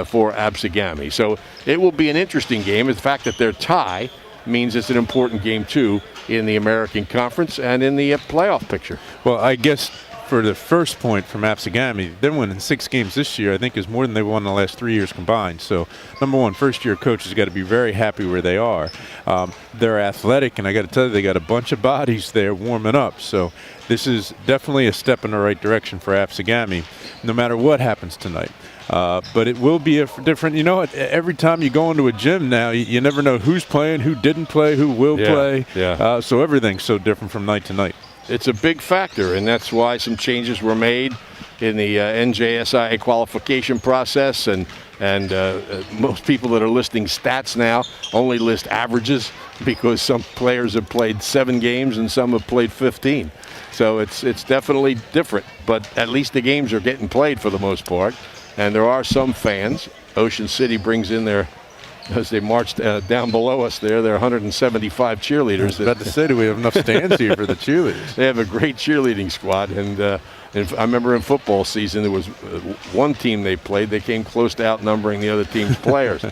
for ABSEGAMI. So it will be an interesting game. The fact that they're tie means it's an important game too in the American Conference and in the playoff picture. Well, I guess for the first point from ABSEGAMI, they're winning 6 games this year. I think is more than they won the last 3 years combined. So, number one, first-year coaches got to be very happy where they are. They're athletic, and I got to tell you, they got a bunch of bodies there warming up. So, this is definitely a step in the right direction for ABSEGAMI, no matter what happens tonight. But it will be a different, you know, every time you go into a gym now, you never know who's playing, who didn't play, who will play. Yeah. So everything's so different from night to night. It's a big factor, and that's why some changes were made in the NJSIA qualification process. And most people that are listing stats now only list averages because some players have played 7 games and some have played 15. So it's definitely different, but at least the games are getting played for the most part. And there are some fans. Ocean City brings in their, as they marched down below us there, there are 175 cheerleaders. I was about to say, do we have enough stands here for the cheerleaders? They have a great cheerleading squad. And I remember in football season, there was one team they played. They came close to outnumbering the other team's players.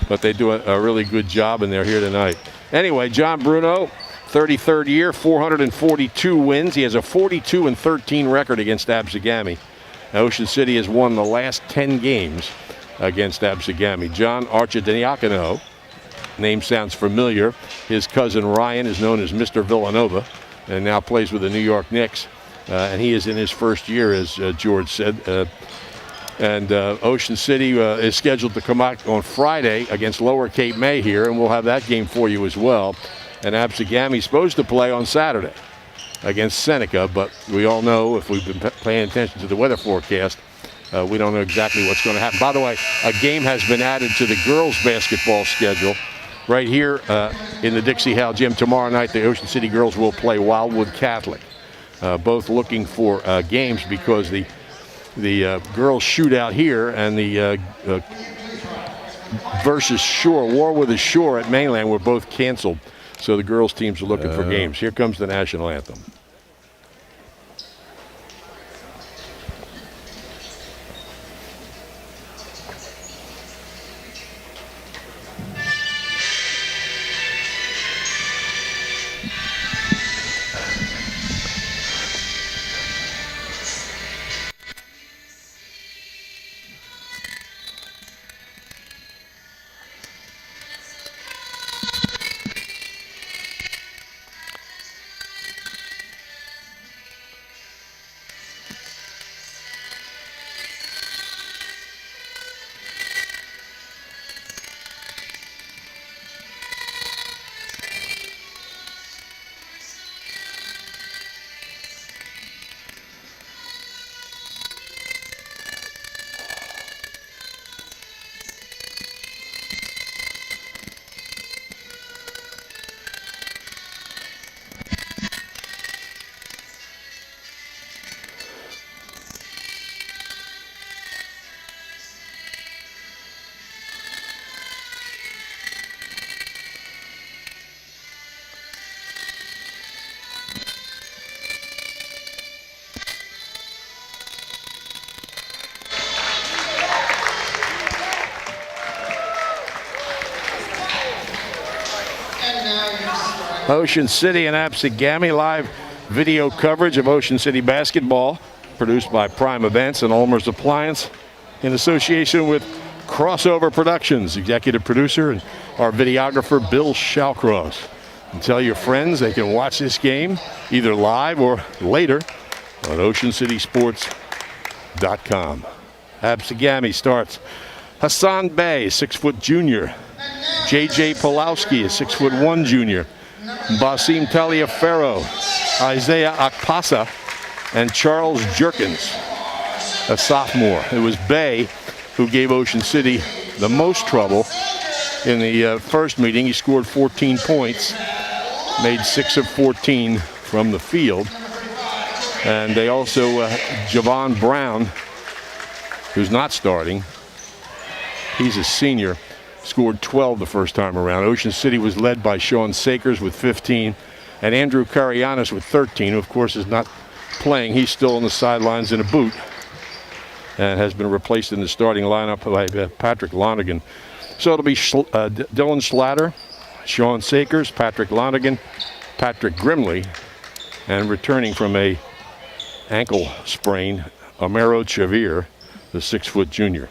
But they do a really good job, and they're here tonight. Anyway, John Bruno, 33rd year, 442 wins. He has a 42-13 record against ABSEGAMI. Ocean City has won the last 10 games against ABSEGAMI. John Archidiacono, name sounds familiar. His cousin Ryan is known as Mr. Villanova and now plays with the New York Knicks. And he is in his first year, as George said. Ocean City is scheduled to come out on Friday against Lower Cape May here, and we'll have that game for you as well. And ABSEGAMI is supposed to play on Saturday against Seneca, but we all know, if we've been paying attention to the weather forecast, we don't know exactly what's going to happen. By the way, a game has been added to the girls' basketball schedule. Right here in the Dixie Howell Gym tomorrow night, the Ocean City girls will play Wildwood Catholic. Both looking for games because the girls shootout here and the versus Shore, War with the Shore at Mainland were both canceled. So the girls' teams are looking for games. Here comes the national anthem. Ocean City and ABSEGAMI live video coverage of Ocean City basketball, produced by Prime Events and Ulmer's Appliance in association with Crossover Productions, executive producer and our videographer Bill Shawcross. And tell your friends they can watch this game either live or later on OceanCitySports.com. ABSEGAMI starts Hassan Bey, 6-foot junior. J.J. Pulowski, a 6'1" junior. Basim Taliaferro, Isaiah Akpasa, and Charles Jerkins, a sophomore. It was Bay who gave Ocean City the most trouble in the first meeting. He scored 14 points, made 6 of 14 from the field. And they also, Javon Brown, who's not starting, he's a senior, scored 12 the first time around. Ocean City was led by Sean Sakers with 15 and Andrew Karianis with 13, who of course is not playing. He's still on the sidelines in a boot. and has been replaced in the starting lineup by Patrick Lonergan. So it'll be Dylan Schlatter, Sean Sakers, Patrick Lonergan, Patrick Grimley, and returning from a ankle sprain, Amaro Chavir, the 6-foot junior.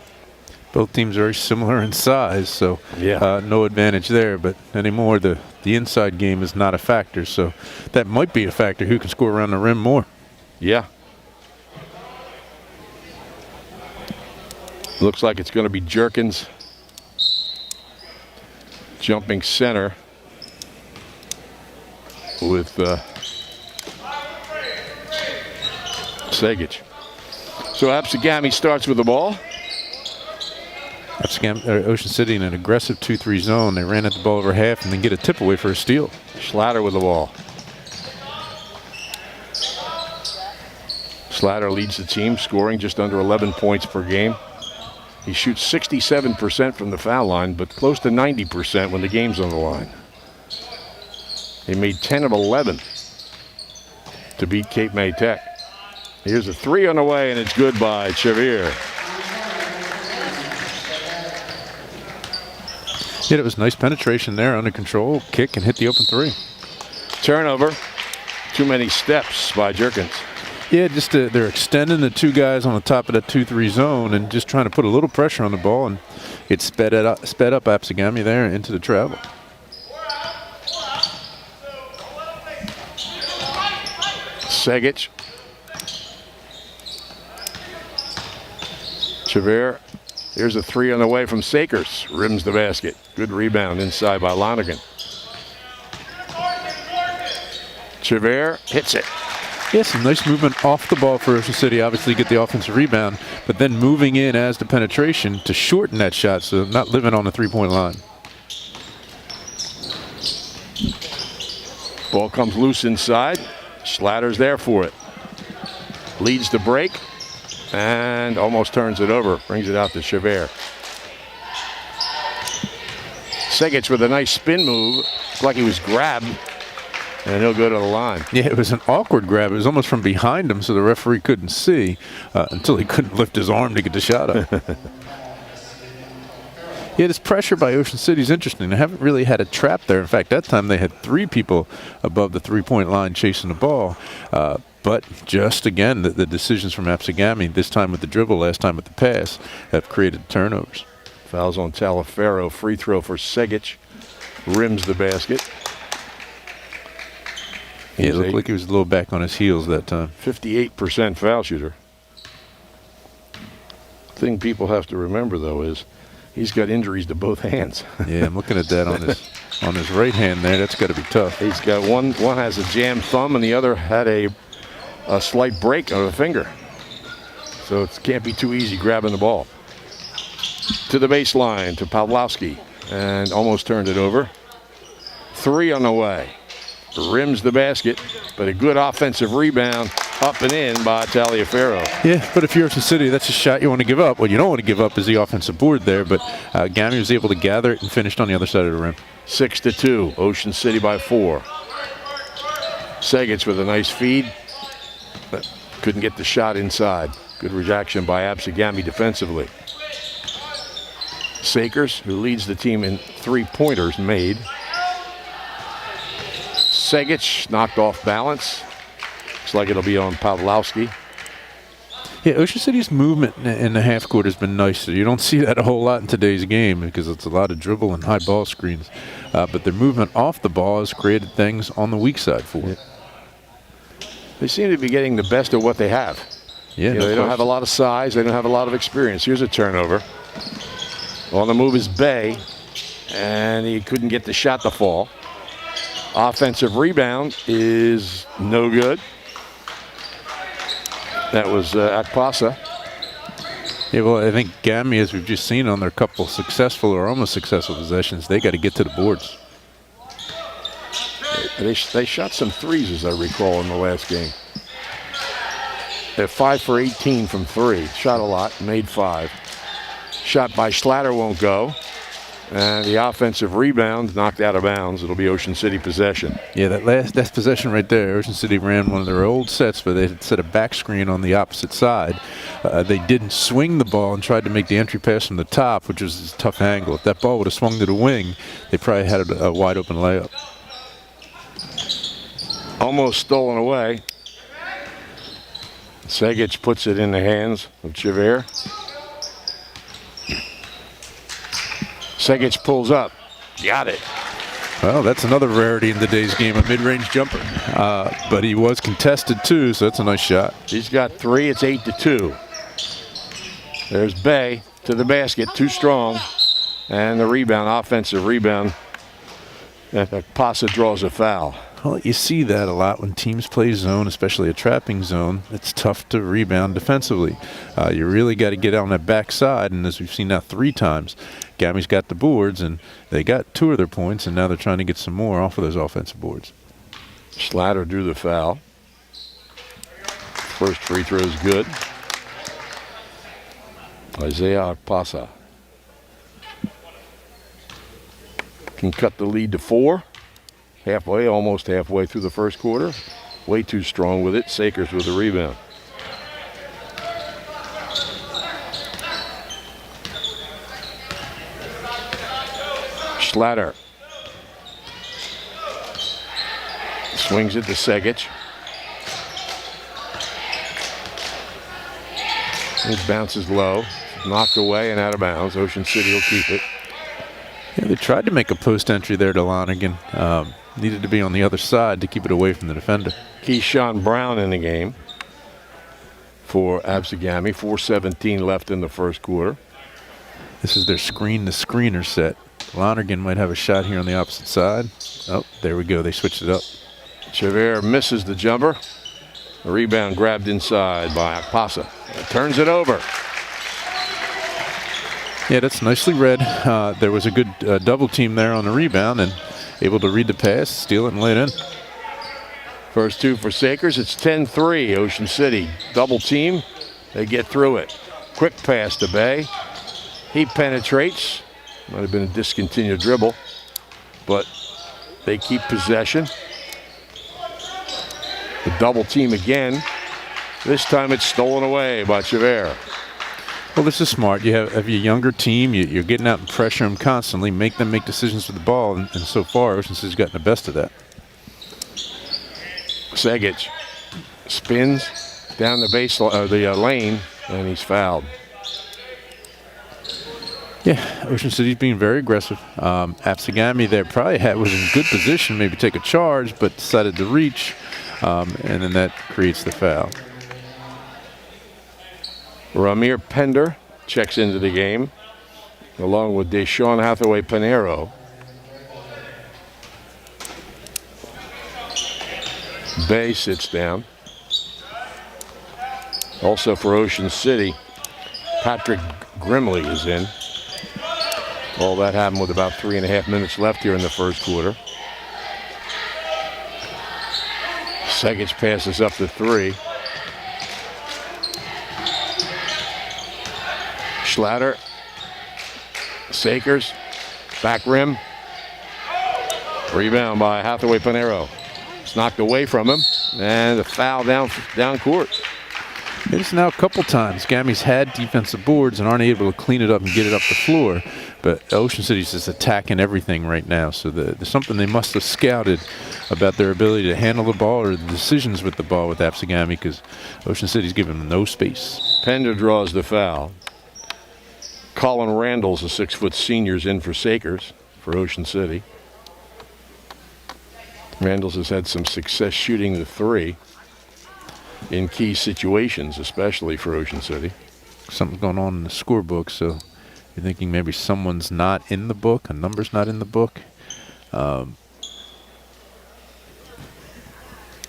Both teams are very similar in size, so Yeah. no advantage there. But anymore, the inside game is not a factor, so that might be a factor. Who can score around the rim more? Yeah. Looks like it's going to be Jerkins jumping center with Segic. So ABSEGAMI starts with the ball. Ocean City in an aggressive 2-3 zone. They ran at the ball over half and then get a tip away for a steal. Schlatter with the ball. Schlatter leads the team, scoring just under 11 points per game. He shoots 67% from the foul line, but close to 90% when the game's on the line. They made 10 of 11 to beat Cape May Tech. Here's a 3 on the way, and it's good by Chavir. Yeah, it was nice penetration there, under control, kick, and hit the open 3. Turnover. Too many steps by Jerkins. Yeah, just they're extending the 2 guys on the top of that 2-3 zone and just trying to put a little pressure on the ball, and it sped up ABSEGAMI there into the travel. Segic. Chavir. Here's a 3 on the way from Sakers. Rims the basket. Good rebound inside by Lonergan. Chavir hits it. Yeah, some nice movement off the ball for Ocean City. Obviously get the offensive rebound, but then moving in as the penetration to shorten that shot, so not living on the 3-point line. Ball comes loose inside. Schlatter's there for it. Leads the break and almost turns it over. Brings it out to Chavir. Segic with a nice spin move. It's like he was grabbed, and he'll go to the line. Yeah, it was an awkward grab. It was almost from behind him, so the referee couldn't see until he couldn't lift his arm to get the shot up. Yeah, this pressure by Ocean City is interesting. They haven't really had a trap there. In fact, that time they had 3 people above the 3-point line chasing the ball. But just, again, the decisions from ABSEGAMI, this time with the dribble, last time with the pass, have created turnovers. Fouls on Talaferro. Free throw for Segic. Rims the basket. Yeah, it looked like he was a little back on his heels that time. 58% foul shooter. Thing people have to remember, though, is he's got injuries to both hands. Yeah, I'm looking at that on his right hand there. That's got to be tough. He's got one has a jammed thumb, and the other had a slight break on the finger. So it can't be too easy grabbing the ball. To the baseline, to Pawlowski, and almost turned it over. 3 on the way. Rims the basket, but a good offensive rebound up and in by Taliaferro. Yeah, but if you're Ocean City, that's a shot you want to give up. What you don't want to give up is the offensive board there, but GAMI was able to gather it and finished on the other side of the rim. 6-2, Ocean City by 4. Segic with a nice feed, but couldn't get the shot inside. Good reaction by ABSEGAMI defensively. Sakers, who leads the team in 3-pointers made. Segic knocked off balance. Looks like it'll be on Pawlowski. Yeah, Ocean City's movement in the half court has been nice. So you don't see that a whole lot in today's game because it's a lot of dribble and high ball screens. But their movement off the ball has created things on the weak side for it. They seem to be getting the best of what they have. Yeah, They don't have a lot of size. They don't have a lot of experience. Here's a turnover. On the move is Bay, and he couldn't get the shot to fall. Offensive rebound is no good. That was Akpasa. Yeah, well, I think GAMI, as we've just seen on their couple successful or almost successful possessions, they got to get to the boards. They shot some threes, as I recall, in the last game. They're 5 for 18 from 3. Shot a lot, made 5. Shot by Schlatter won't go. And the offensive rebound knocked out of bounds. It'll be Ocean City possession. Yeah, that possession right there, Ocean City ran one of their old sets, but they had set a back screen on the opposite side. They didn't swing the ball and tried to make the entry pass from the top, which was a tough angle. If that ball would have swung to the wing, they probably had a wide open layup. Almost stolen away. Segic puts it in the hands of Javert. Segic pulls up. Got it. Well, that's another rarity in today's game, a mid-range jumper. But he was contested too, so that's a nice shot. He's got 3. It's 8-2. There's Bay to the basket, too strong. And the rebound, offensive rebound. Pasa draws a foul. Well, you see that a lot when teams play zone, especially a trapping zone. It's tough to rebound defensively. You really got to get on that backside, and as we've seen now 3 times, Gami's got the boards, and they got 2 of their points, and now they're trying to get some more off of those offensive boards. Slatter drew the foul. First free throw is good. Isaiah Pasa can cut the lead to 4. Halfway, almost halfway through the first quarter. Way too strong with it. Sakers with the rebound. Schlatter swings it to Segic. It bounces low, knocked away and out of bounds. Ocean City will keep it. Yeah, they tried to make a post entry there to Lonergan. Needed to be on the other side to keep it away from the defender. Keyshawn Brown in the game for ABSEGAMI. 4:17 left in the first quarter. This is their screen-to-screener set. Lonergan might have a shot here on the opposite side. Oh, there we go. They switched it up. Javert misses the jumper. The rebound grabbed inside by Pasa. Turns it over. Yeah, that's nicely read. There was a good double team there on the rebound and able to read the pass, steal it, and lay it in. First 2 for Sakers. It's 10-3. Ocean City double team. They get through it. Quick pass to Bay. He penetrates. Might have been a discontinued dribble, but they keep possession. The double team again. This time it's stolen away by Javert. Well, this is smart. You have your younger team. You're getting out and pressure them constantly, make them make decisions with the ball, and so far, Ocean City's gotten the best of that. Segic spins down the lane, and he's fouled. Yeah, Ocean City's being very aggressive. ABSEGAMI there probably was in good position, maybe take a charge, but decided to reach, and then that creates the foul. Ramir Pender checks into the game, along with Deshaun Hathaway Panero. Bay sits down. Also for Ocean City, Patrick Grimley is in. All that happened with about 3.5 minutes left here in the first quarter. Segic passes up to 3. Schlatter, Sakers, back rim. Rebound by Hathaway Panero. It's knocked away from him, and a foul down court. It's now a couple times. Gami's had defensive boards and aren't able to clean it up and get it up the floor. But Ocean City's just attacking everything right now. So there's something they must have scouted about their ability to handle the ball or the decisions with the ball with ABSEGAMI, because Ocean City's giving them no space. Pender draws the foul. Colin Randall's a 6-foot senior in for Sakers for Ocean City. Randall's has had some success shooting the 3 in key situations, especially for Ocean City. Something's going on in the scorebook, so you're thinking maybe someone's not in the book, a number's not in the book.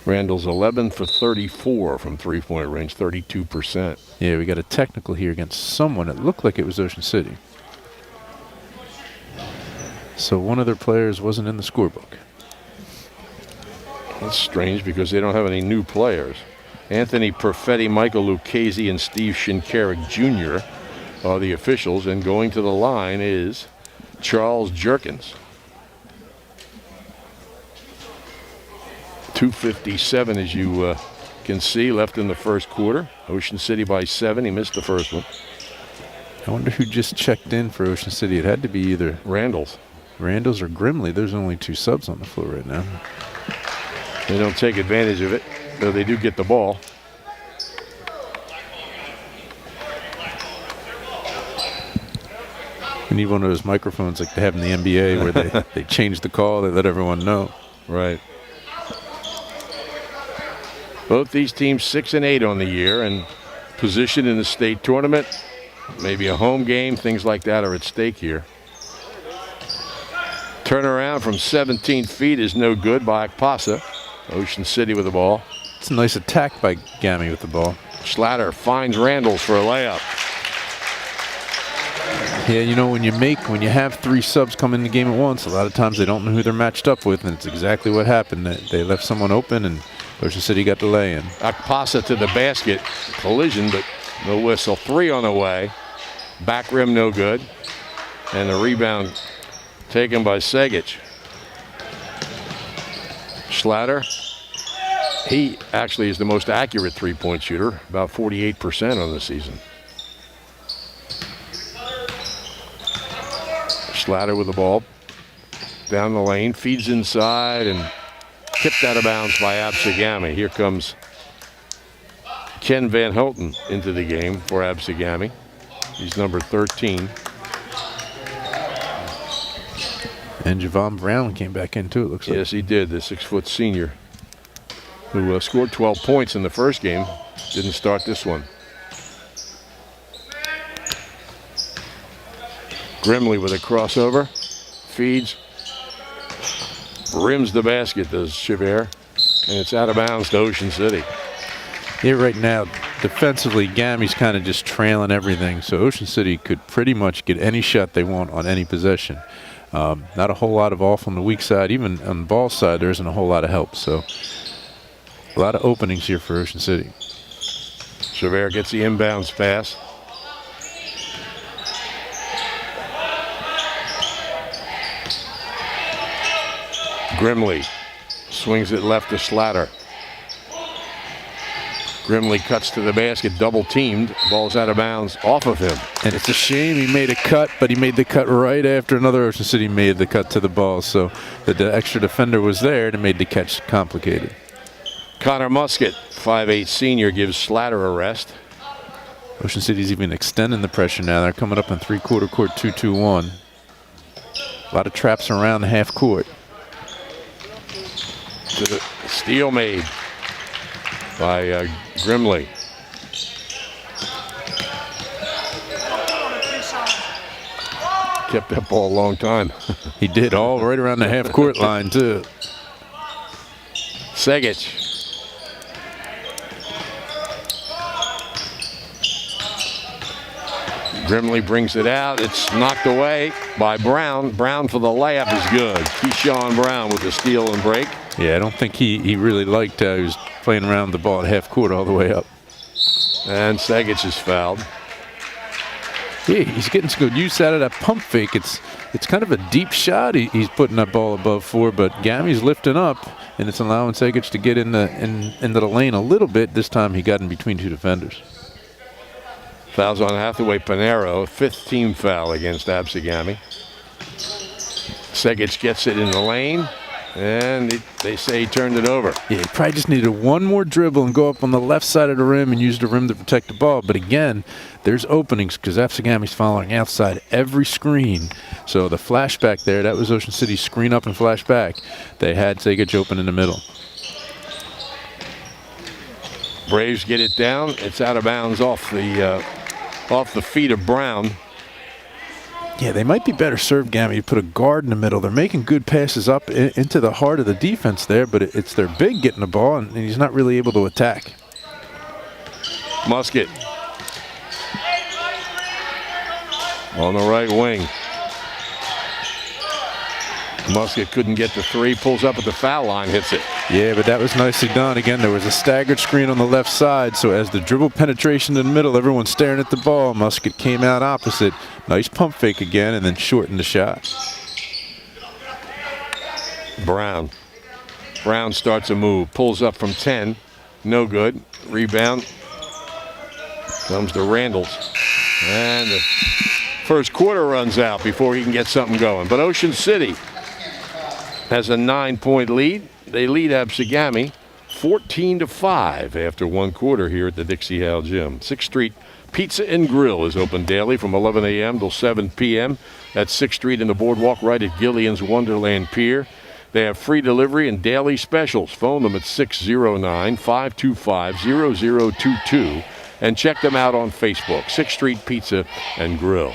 Randall's 11 for 34 from three-point range, 32%. Yeah, we got a technical here against someone. It looked like it was Ocean City. So one of their players wasn't in the scorebook. That's strange because they don't have any new players. Anthony Perfetti, Michael Lucchese, and Steve Shinkarik Jr. are the officials, and going to the line is Charles Jerkins. 2:57, as you can see, left in the first quarter. Ocean City by 7. He missed the first one. I wonder who just checked in for Ocean City. It had to be either Randall's or Grimley. There's only 2 subs on the floor right now. They don't take advantage of it, though they do get the ball. We need one of those microphones like they have in the NBA where they change the call, they let everyone know. Right. Both these teams 6-8 on the year and positioned in the state tournament. Maybe a home game, things like that are at stake here. Turnaround from 17 feet is no good by Akpasa. Ocean City with the ball. It's a nice attack by Gami with the ball. Schlatter finds Randalls for a layup. Yeah, you know, when you have 3 subs come in the game at once, a lot of times they don't know who they're matched up with, and it's exactly what happened. They left someone open, and Ocean City got the lay-in. Akpasa to the basket. Collision, but no whistle. 3 on the way. Back rim no good. And the rebound taken by Segic. Schlatter. He actually is the most accurate three-point shooter, about 48% on the season. Schlatter with the ball. Down the lane, feeds inside, and tipped out of bounds by ABSEGAMI. Here comes Ken Van Houten into the game for ABSEGAMI. He's number 13. And Javon Brown came back in too, it looks like. Yes, he did, the 6-foot senior who scored 12 points in the first game. Didn't start this one. Grimley with a crossover. Feeds. Rims the basket, does Chavert. And it's out of bounds to Ocean City. Yeah, right now, defensively, Gami's kind of just trailing everything. So Ocean City could pretty much get any shot they want on any possession. Not a whole lot of off on the weak side. Even on the ball side, there isn't a whole lot of help. So a lot of openings here for Ocean City. Chavert gets the inbounds pass. Grimley swings it left to Schlatter. Grimley cuts to the basket, double teamed. Ball's out of bounds off of him. And it's a shame he made a cut, but he made the cut right after another Ocean City made the cut to the ball. So the extra defender was there and it made the catch complicated. Connor Musket, 5'8" senior, gives Schlatter a rest. Ocean City's even extending the pressure now. They're coming up in three-quarter court 2-2-1. A lot of traps around the half court. To the steal made by Grimley. Kept that ball a long time. He did, all right around the half court line too. Segic. Grimley brings it out. It's knocked away by Brown. Brown for the layup is good. Keyshawn Brown with the steal and break. Yeah, I don't think he really liked how he was playing around the ball at half court all the way up. And Segic is fouled. Yeah, he's getting some good use out of that pump fake. It's kind of a deep shot he's putting that ball above for, but Gami's lifting up, and it's allowing Segic to get into the lane a little bit. This time he got in between 2 defenders. Fouls on Hathaway Panero, 5th team foul against ABSEGAMI. Segic gets it in the lane, and they say he turned it over. Yeah, he probably just needed one more dribble and go up on the left side of the rim and use the rim to protect the ball. But again, there's openings because ABSEGAMI's following outside every screen. So the flashback there, that was Ocean City's screen up and flashback. They had Segic open in the middle. Braves get it down. It's out of bounds off the feet of Brown. Yeah, they might be better served, Gami, to put a guard in the middle. They're making good passes up into the heart of the defense there, but it's their big getting the ball, and he's not really able to attack. Musket on the right wing. Musket couldn't get the 3, pulls up at the foul line, hits it. Yeah, but that was nicely done. Again, there was a staggered screen on the left side, so as the dribble penetration in the middle, everyone's staring at the ball. Musket came out opposite. Nice pump fake again, and then shortened the shot. Brown starts a move, pulls up from 10. No good. Rebound comes to Randalls. And the first quarter runs out before he can get something going. But Ocean City has a 9-point lead. They lead ABSEGAMI 14-5 after one quarter here at the Dixie Hale Gym. 6th Street Pizza and Grill is open daily from 11 a.m. till 7 p.m. at 6th Street in the boardwalk right at Gillian's Wonderland Pier. They have free delivery and daily specials. Phone them at 609-525-0022 and check them out on Facebook, 6th Street Pizza and Grill.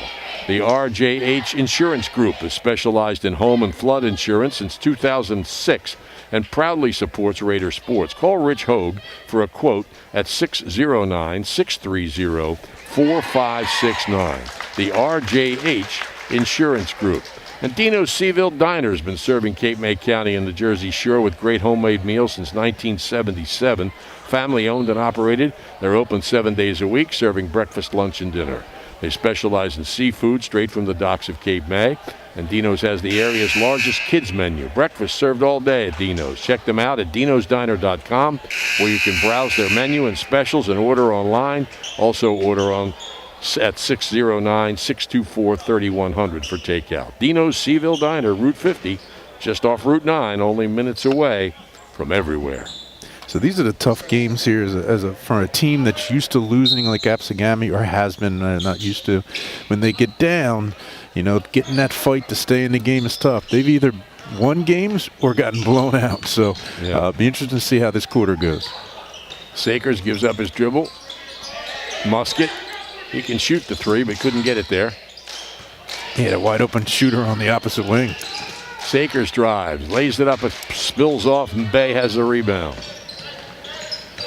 The RJH Insurance Group has specialized in home and flood insurance since 2006 and proudly supports Raider sports. Call Rich Hogue for a quote at 609-630-4569. The RJH Insurance Group. And Dino's Seaville Diner has been serving Cape May County and the Jersey Shore with great homemade meals since 1977. Family owned and operated. They're open 7 days a week, serving breakfast, lunch, and dinner. They specialize in seafood straight from the docks of Cape May. And Dino's has the area's largest kids menu. Breakfast served all day at Dino's. Check them out at dinosdiner.com, where you can browse their menu and specials and order online. Also order on at 609-624-3100 for takeout. Dino's Seaville Diner, Route 50, just off Route 9, only minutes away from everywhere. So these are the tough games here for a team that's used to losing like ABSEGAMI, or has been not used to. When they get down, you know, getting that fight to stay in the game is tough. They've either won games or gotten blown out. So be interesting to see how this quarter goes. Sakers gives up his dribble. Musket, he can shoot the three, but couldn't get it there. He had a wide open shooter on the opposite wing. Sakers drives, lays it up, it spills off, and Bay has the rebound.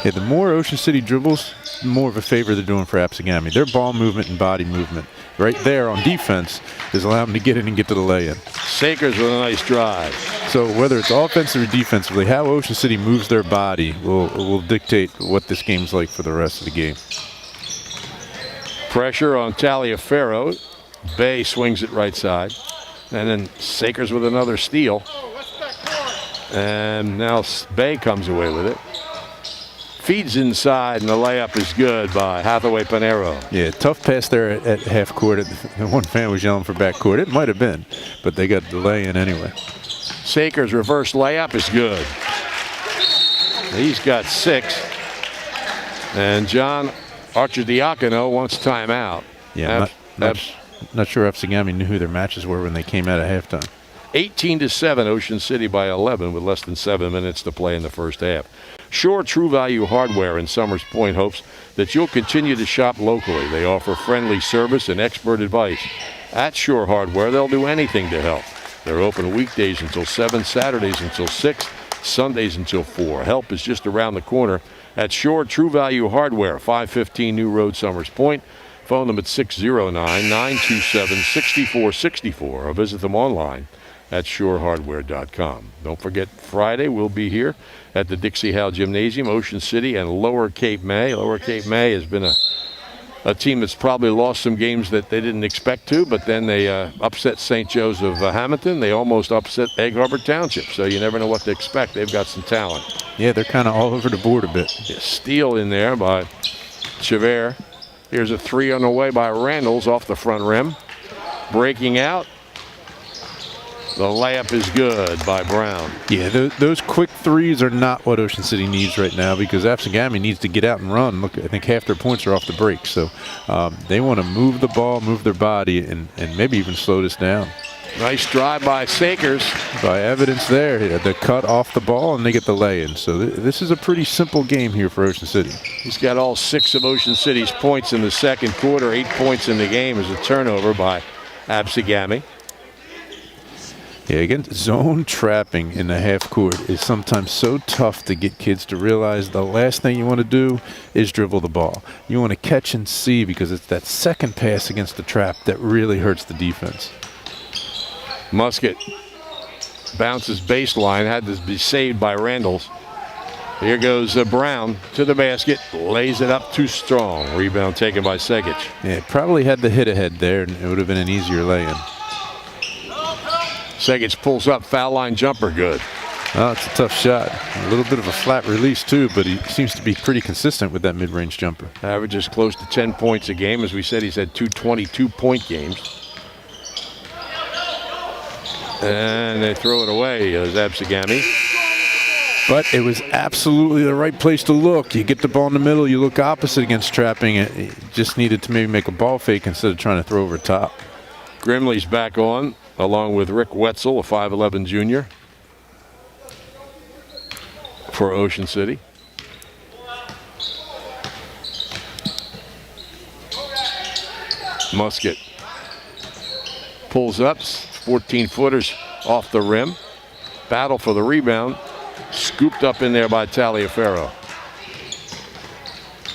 Yeah, the more Ocean City dribbles, the more of a favor they're doing for ABSEGAMI. Their ball movement and body movement right there on defense is allowing them to get in and get to the lay-in. Sakers with a nice drive. So whether it's offensively or defensively, how Ocean City moves their body will dictate what this game's like for the rest of the game. Pressure on Taliaferro. Bay swings it right side. And then Sakers with another steal. And now Bay comes away with it. Feeds inside, and the layup is good by Hathaway Panero. Yeah, tough pass there at half court. The one fan was yelling for back court. It might have been, but they got the lay-in anyway. Sakers' reverse layup is good. He's got 6. And John Archidiacono wants timeout. Yeah, not sure ABSEGAMI knew who their matches were when they came out at halftime. 18-7, Ocean City by 11 with less than 7 minutes to play in the first half. Shore True Value Hardware in Summers Point hopes that you'll continue to shop locally. They offer friendly service and expert advice. At Shore Hardware, they'll do anything to help. They're open weekdays until 7, Saturdays until 6, Sundays until 4. Help is just around the corner at Shore True Value Hardware, 515 New Road, Summers Point. Phone them at 609-927-6464 or visit them online at shorehardware.com. Don't forget, Friday we'll be here at the Dixie Hale Gymnasium, Ocean City and Lower Cape May. Lower Cape May has been a team that's probably lost some games that they didn't expect to, but then they upset St. Joe's of Hamilton. They almost upset Egg Harbor Township, so you never know what to expect. They've got some talent. Yeah, they're kind of all over the board a bit. Yeah, steal in there by Chavert. Here's a three on the way by Randalls off the front rim. Breaking out. The layup is good by Brown. Yeah, those quick threes are not what Ocean City needs right now, because ABSEGAMI needs to get out and run. Look, I think half their points are off the break. So they want to move the ball, move their body, and maybe even slow this down. Nice drive by Sakers. By evidence there, the cut off the ball, and they get the lay-in. So this is a pretty simple game here for Ocean City. He's got all 6 of Ocean City's points in the second quarter. 8 points in the game as a turnover by ABSEGAMI. Yeah, again, zone trapping in the half court is sometimes so tough to get kids to realize the last thing you want to do is dribble the ball. You want to catch and see, because it's that second pass against the trap that really hurts the defense. Musket Bounces baseline, had to be saved by Randalls. Here goes Brown to the basket, lays it up too strong. Rebound taken by Segic. Yeah, probably had the hit ahead there, and it would have been an easier lay-in. Segic pulls up, foul line jumper, good. Oh, it's a tough shot. A little bit of a flat release too, but he seems to be pretty consistent with that mid-range jumper. Averages close to 10 points a game. As we said, he's had 2 22-point games. And they throw it away as ABSEGAMI. But it was absolutely the right place to look. You get the ball in the middle, you look opposite against trapping. It just needed to maybe make a ball fake instead of trying to throw over top. Grimley's back on, along with Rick Wetzel, a 5'11 junior for Ocean City. Musket pulls up, 14-footers off the rim. Battle for the rebound. Scooped up in there by Taliaferro.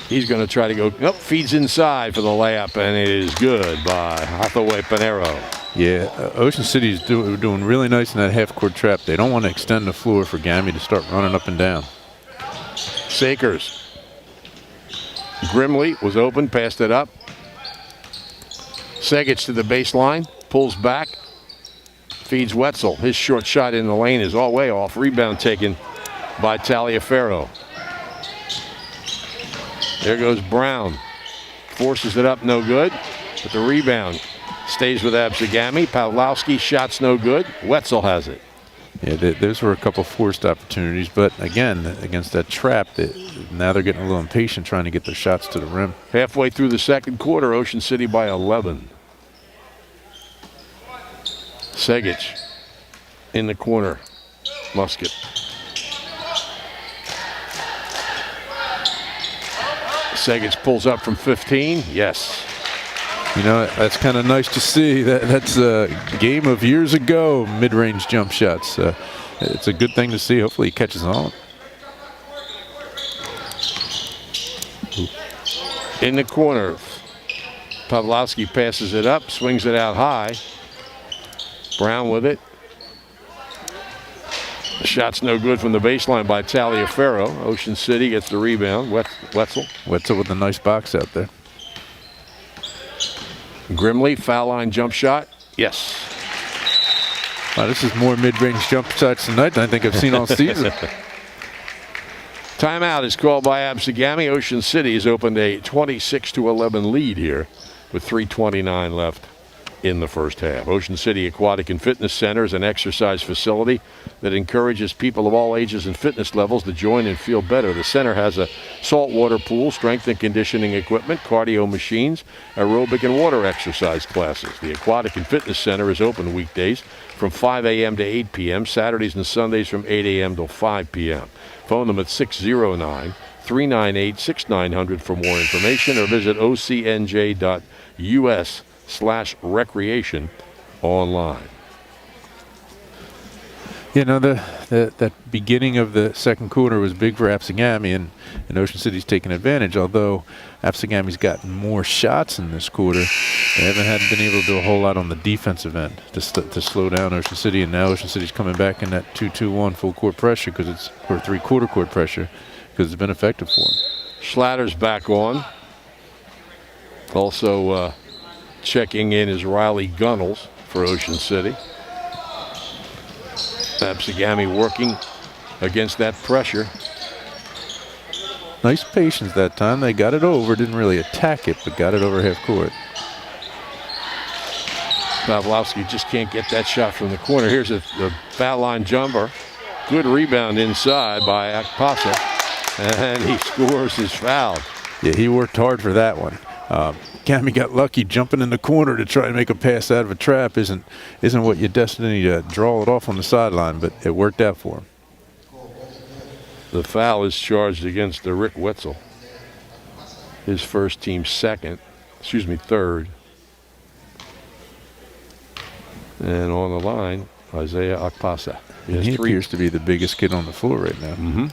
He's going to try to go, nope, feeds inside for the layup, and it is good by Hathaway Pinheiro. Yeah, Ocean City is doing really nice in that half-court trap. They don't want to extend the floor for Gami to start running up and down. Sakers. Grimley was open, passed it up. Segic to the baseline, pulls back, feeds Wetzel. His short shot in the lane is all way off. Rebound taken by Taliaferro. There goes Brown. Forces it up, no good. But the rebound stays with ABSEGAMI. Pawlowski, shot's no good. Wetzel has it. Yeah, those were a couple forced opportunities, but again, against that trap, now they're getting a little impatient trying to get their shots to the rim. Halfway through the second quarter, Ocean City by 11. Segic in the corner. Musket. Segic pulls up from 15. Yes. You know, that's kind of nice to see. That's a game of years ago, mid-range jump shots. It's a good thing to see. Hopefully he catches on. In the corner, Pawlowski passes it up, swings it out high. Brown with it. The shot's no good from the baseline by Taliaferro. Ocean City gets the rebound. Wetzel. Wetzel with a nice box out there. Grimley, foul line jump shot. Yes. Wow, this is more mid-range jump shots tonight than I think I've seen all season. Timeout is called by ABSEGAMI. Ocean City has opened a 26-11 lead here with 3:29 left in the first half. Ocean City Aquatic and Fitness Center is an exercise facility that encourages people of all ages and fitness levels to join and feel better. The center has a saltwater pool, strength and conditioning equipment, cardio machines, aerobic and water exercise classes. The Aquatic and Fitness Center is open weekdays from 5 a.m. to 8 p.m., Saturdays and Sundays from 8 a.m. till 5 p.m. Phone them at 609-398-6900 for more information, or visit ocnj.us/recreation online. You know, that beginning of the second quarter was big for ABSEGAMI, and Ocean City's taken advantage. Although ABSEGAMI's gotten more shots in this quarter, they haven't been able to do a whole lot on the defensive end to slow down Ocean City. And now Ocean City's coming back in that 2-2-1 full court pressure or three-quarter court pressure because it's been effective for them. Schlatter's back on. Also checking in is Riley Gunnels for Ocean City. ABSEGAMI working against that pressure. Nice patience that time. They got it over. Didn't really attack it, but got it over half court. Pawlowski just can't get that shot from the corner. Here's the foul line jumper. Good rebound inside by Akpasa. And he scores his foul. Yeah, he worked hard for that one. Gami got lucky jumping in the corner to try and make a pass out of a trap. Isn't what you're destined to draw it off on the sideline, but it worked out for him. The foul is charged against Rick Wetzel. His first team third. And on the line, Isaiah Akpasa. He appears to be the biggest kid on the floor right now. Mm-hmm.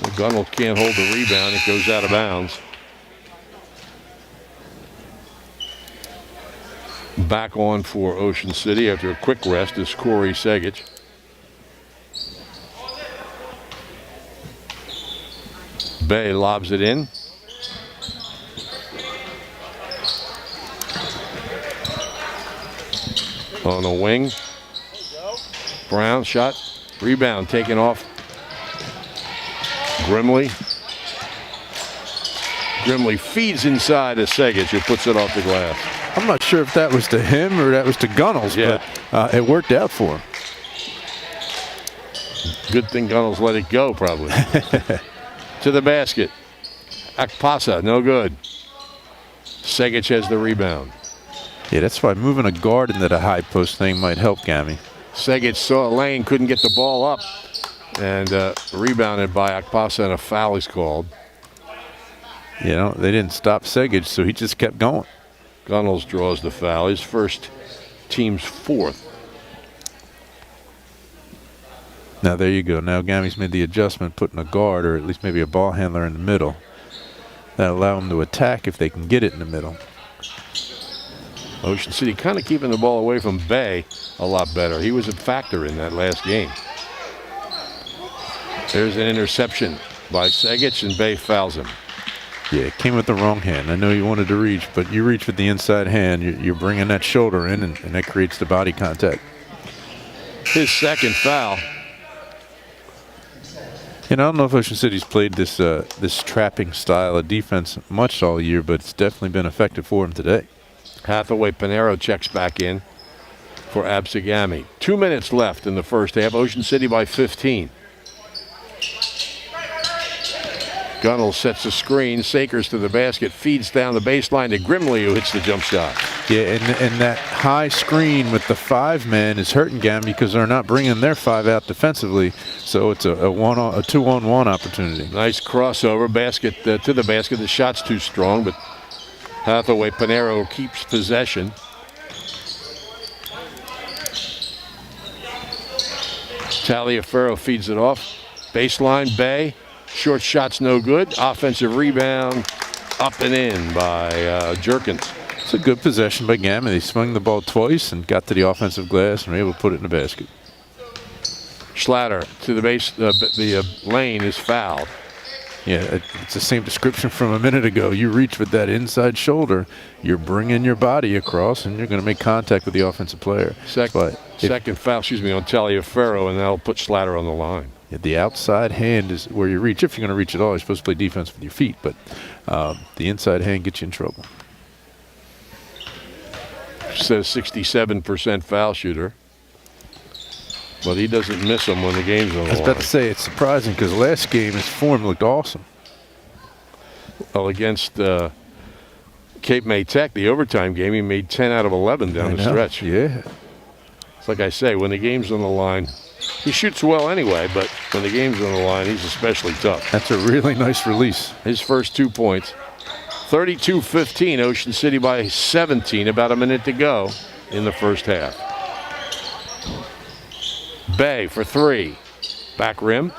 Well, Gunnell can't hold the rebound. It goes out of bounds. Back on for Ocean City after a quick rest is Corey Segic. Bay lobs it in. On the wing. Brown shot. Rebound taken off. Grimley. Grimley feeds inside to Segic, who puts it off the glass. I'm not sure if that was to him or that was to Gunnels, but it worked out for him. Good thing Gunnels let it go, probably. To the basket. Akpasa, no good. Segic has the rebound. Yeah, that's why moving a guard into the high post thing might help Gami. Segic saw a lane, couldn't get the ball up, and rebounded by Akpasa, and a foul is called. You know, they didn't stop Segic, so he just kept going. Gunnels draws the foul, his first, team's fourth. Now there you go. Now Gami's made the adjustment, putting a guard or at least maybe a ball handler in the middle. That'll allow them to attack if they can get it in the middle. Ocean City kind of keeping the ball away from Bay a lot better. He was a factor in that last game. There's an interception by Segic, and Bay fouls him. Yeah, it came with the wrong hand. I know you wanted to reach, but you reach with the inside hand. You're bringing that shoulder in, and that creates the body contact. His second foul. You know, I don't know if Ocean City's played this this trapping style of defense much all year, but it's definitely been effective for him today. Hathaway Pinero checks back in for ABSEGAMI. 2 minutes left in the first half. Ocean City by 15. Gunnell sets a screen. Sakers to the basket. Feeds down the baseline to Grimley, who hits the jump shot. Yeah, and that high screen with the 5-man is hurting Gam because they're not bringing their 5 out defensively. So it's a 2-on-1 opportunity. Nice crossover basket to the basket. The shot's too strong, but Hathaway Pinero keeps possession. Taliaferro feeds it off. Baseline, Bay. Short shot's no good. Offensive rebound up and in by Jerkins. It's a good possession by Gam. They swung the ball twice and got to the offensive glass and were able to put it in the basket. Schlatter to the base. The lane is fouled. Yeah, it's the same description from a minute ago. You reach with that inside shoulder, you're bringing your body across, and you're going to make contact with the offensive player. Second foul, on Taliaferro, and that'll put Schlatter on the line. Yeah, the outside hand is where you reach. If you're going to reach at all, you're supposed to play defense with your feet, but the inside hand gets you in trouble. Says 67% foul shooter. But he doesn't miss them when the game's on the line. I was about to say, it's surprising because last game his form looked awesome. Well, against Cape May Tech, the overtime game, he made 10 out of 11 down the stretch. Yeah. It's like I say, when the game's on the line, he shoots well anyway, but when the game's on the line, he's especially tough. That's a really nice release. His first 2 points. 32-15, Ocean City by 17, about a minute to go in the first half. Bay for 3. Back rim.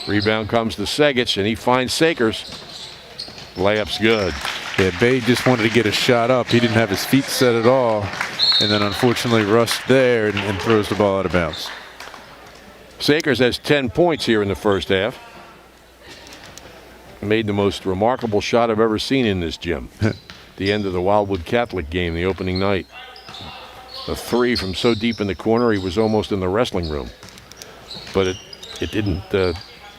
Rebound comes to Segic, and he finds Sakers. Layup's good. Yeah, Bay just wanted to get a shot up. He didn't have his feet set at all, and then unfortunately rushed there and throws the ball out of bounds. Sakers has 10 points here in the first half. Made the most remarkable shot I've ever seen in this gym. The end of the Wildwood Catholic game, the opening night. A 3 from so deep in the corner, he was almost in the wrestling room. But it didn't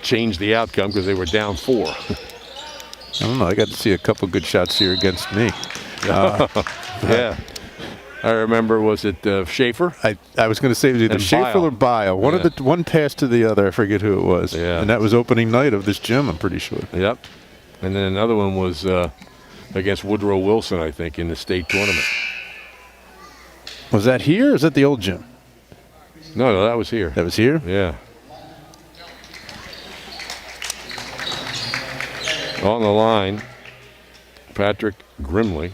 change the outcome because they were down 4. I don't know. I got to see a couple good shots here against me. Yeah. I remember, was it Schaefer? I was going to say it was either Schaefer or Bile. One pass to the other. I forget who it was. Yeah. And that was opening night of this gym, I'm pretty sure. Yep. And then another one was against Woodrow Wilson, I think, in the state tournament. Was that here or is that the old gym? No, that was here. That was here? Yeah. On the line, Patrick Grimley.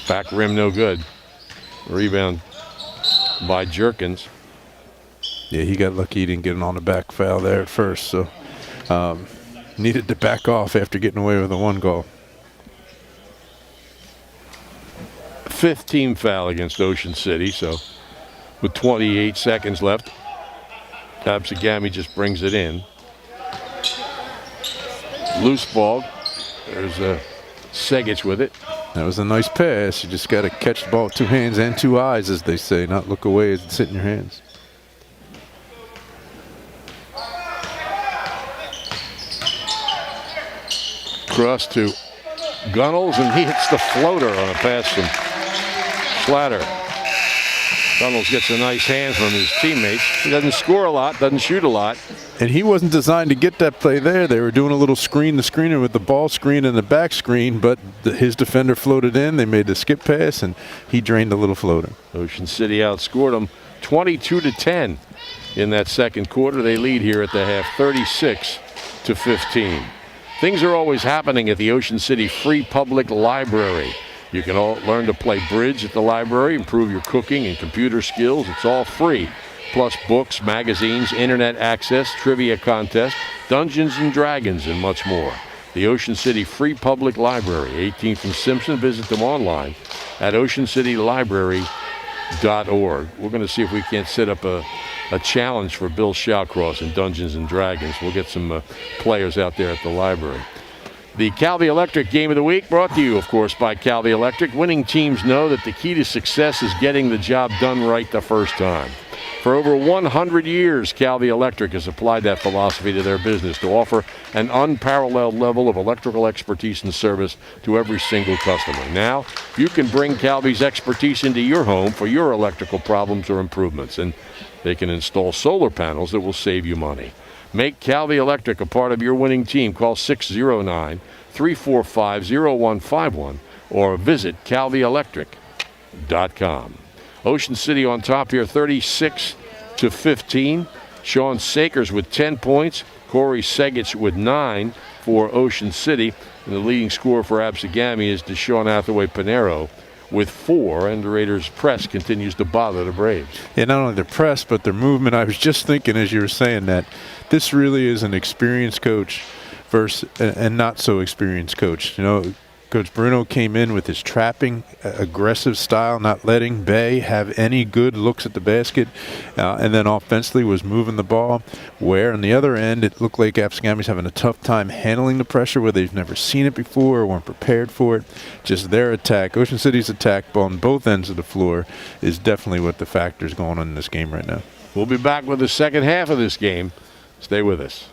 Back rim, no good. Rebound by Jerkins. Yeah, he got lucky he didn't get it on the back foul there at first, so needed to back off after getting away with a 1 goal. 5th team foul against Ocean City, so with 28 seconds left. ABSEGAMI just brings it in. Loose ball. There's Segic with it. That was a nice pass. You just got to catch the ball with 2 hands and 2 eyes, as they say, not look away as it sit in your hands. Cross to Gunnels, and he hits the floater on a pass from Schlatter. Gunnels gets a nice hand from his teammates. He doesn't score a lot, doesn't shoot a lot. And he wasn't designed to get that play there. They were doing a little screen to screener with the ball screen and the back screen, but his defender floated in. They made the skip pass, and he drained a little floater. Ocean City outscored them 22-10 in that second quarter. They lead here at the half, 36-15. Things are always happening at the Ocean City Free Public Library. You can all learn to play bridge at the library, improve your cooking and computer skills. It's all free. Plus books, magazines, internet access, trivia contests, Dungeons and Dragons, and much more. The Ocean City Free Public Library, 18th and Simpson. Visit them online at oceancitylibrary.org. We're going to see if we can't set up a challenge for Bill Shawcross in Dungeons and Dragons. We'll get some players out there at the library. The Calvi Electric Game of the Week brought to you, of course, by Calvi Electric. Winning teams know that the key to success is getting the job done right the first time. For over 100 years, Calvi Electric has applied that philosophy to their business to offer an unparalleled level of electrical expertise and service to every single customer. Now, you can bring Calvi's expertise into your home for your electrical problems or improvements, and they can install solar panels that will save you money. Make Calvi Electric a part of your winning team. Call 609-345-0151 or visit calvielectric.com. Ocean City on top here, 36-15. Sean Sakers with 10 points. Corey Segic with 9 for Ocean City. And the leading scorer for ABSEGAMI is Deshaun Hathaway-Panero with 4. And the Raiders' press continues to bother the Braves. Yeah, not only their press, but their movement. I was just thinking as you were saying that this really is an experienced coach versus and not so experienced coach. You know, Coach Bruno came in with his trapping, aggressive style, not letting Bay have any good looks at the basket, and then offensively was moving the ball. Where on the other end, it looked like ABSEGAMI's having a tough time handling the pressure where they've never seen it before or weren't prepared for it. Just their attack, Ocean City's attack on both ends of the floor is definitely what the factors going on in this game right now. We'll be back with the second half of this game. Stay with us.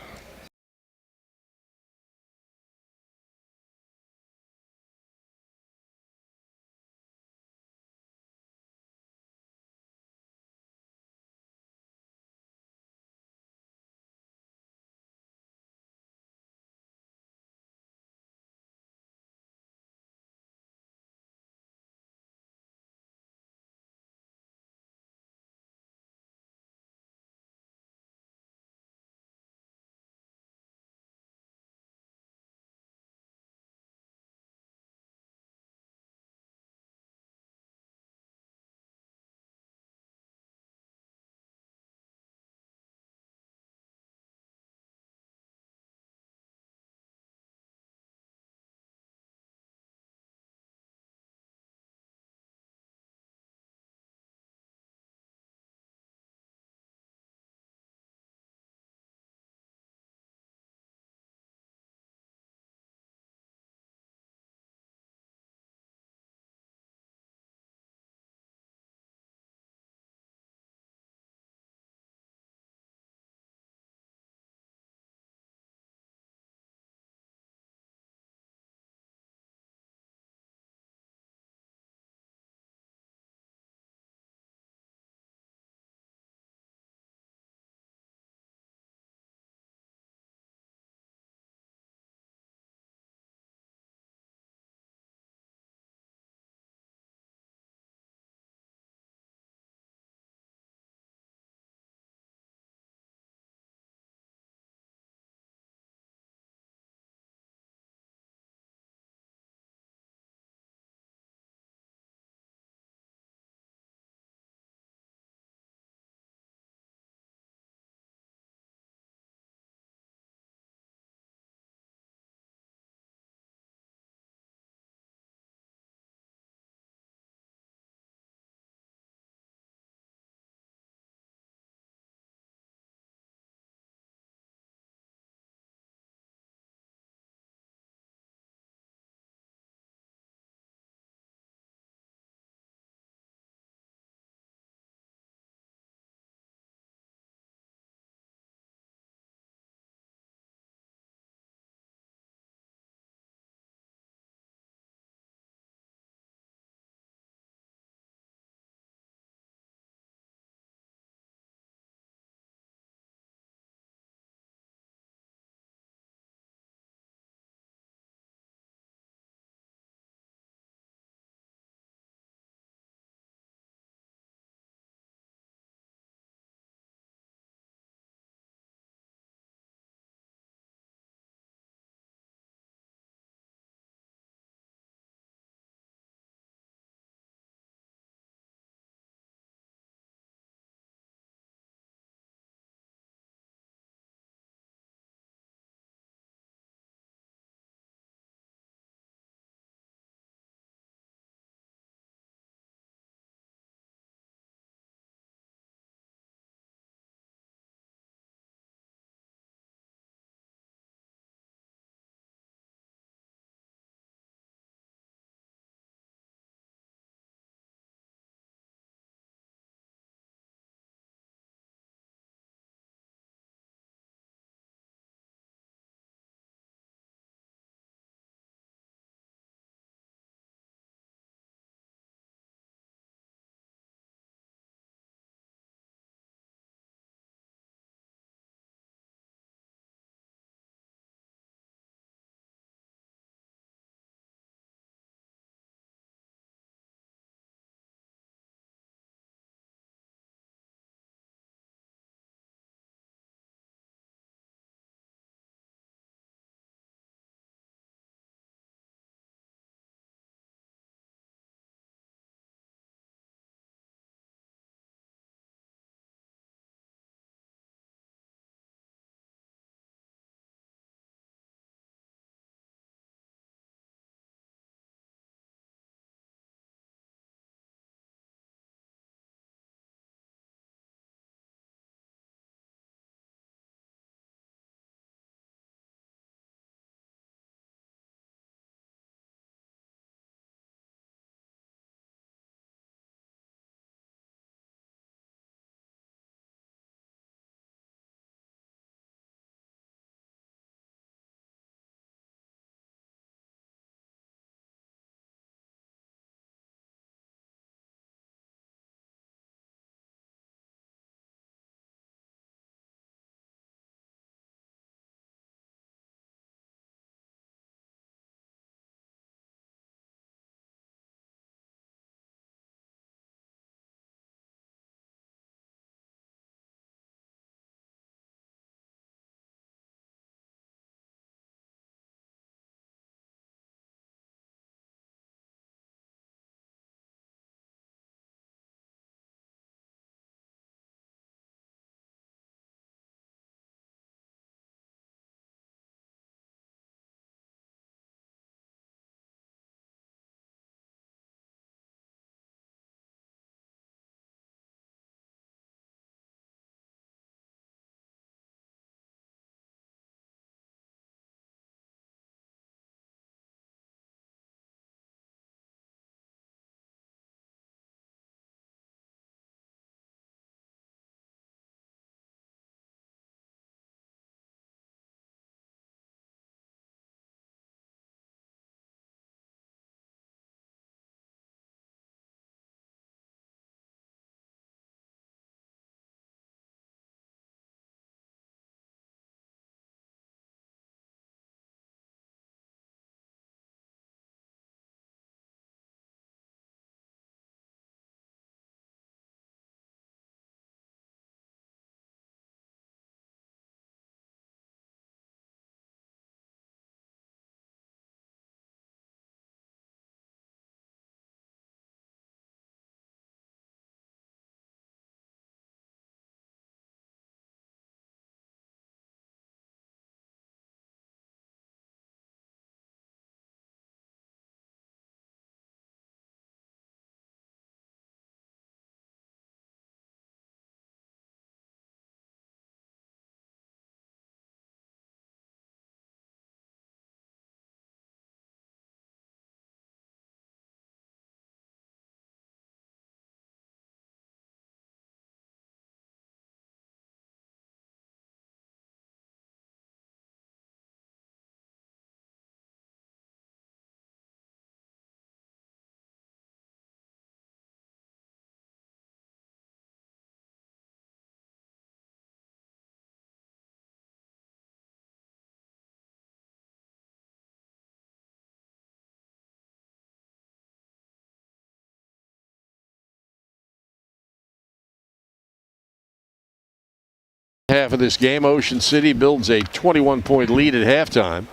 Half of this game, Ocean City builds a 21-point lead at halftime.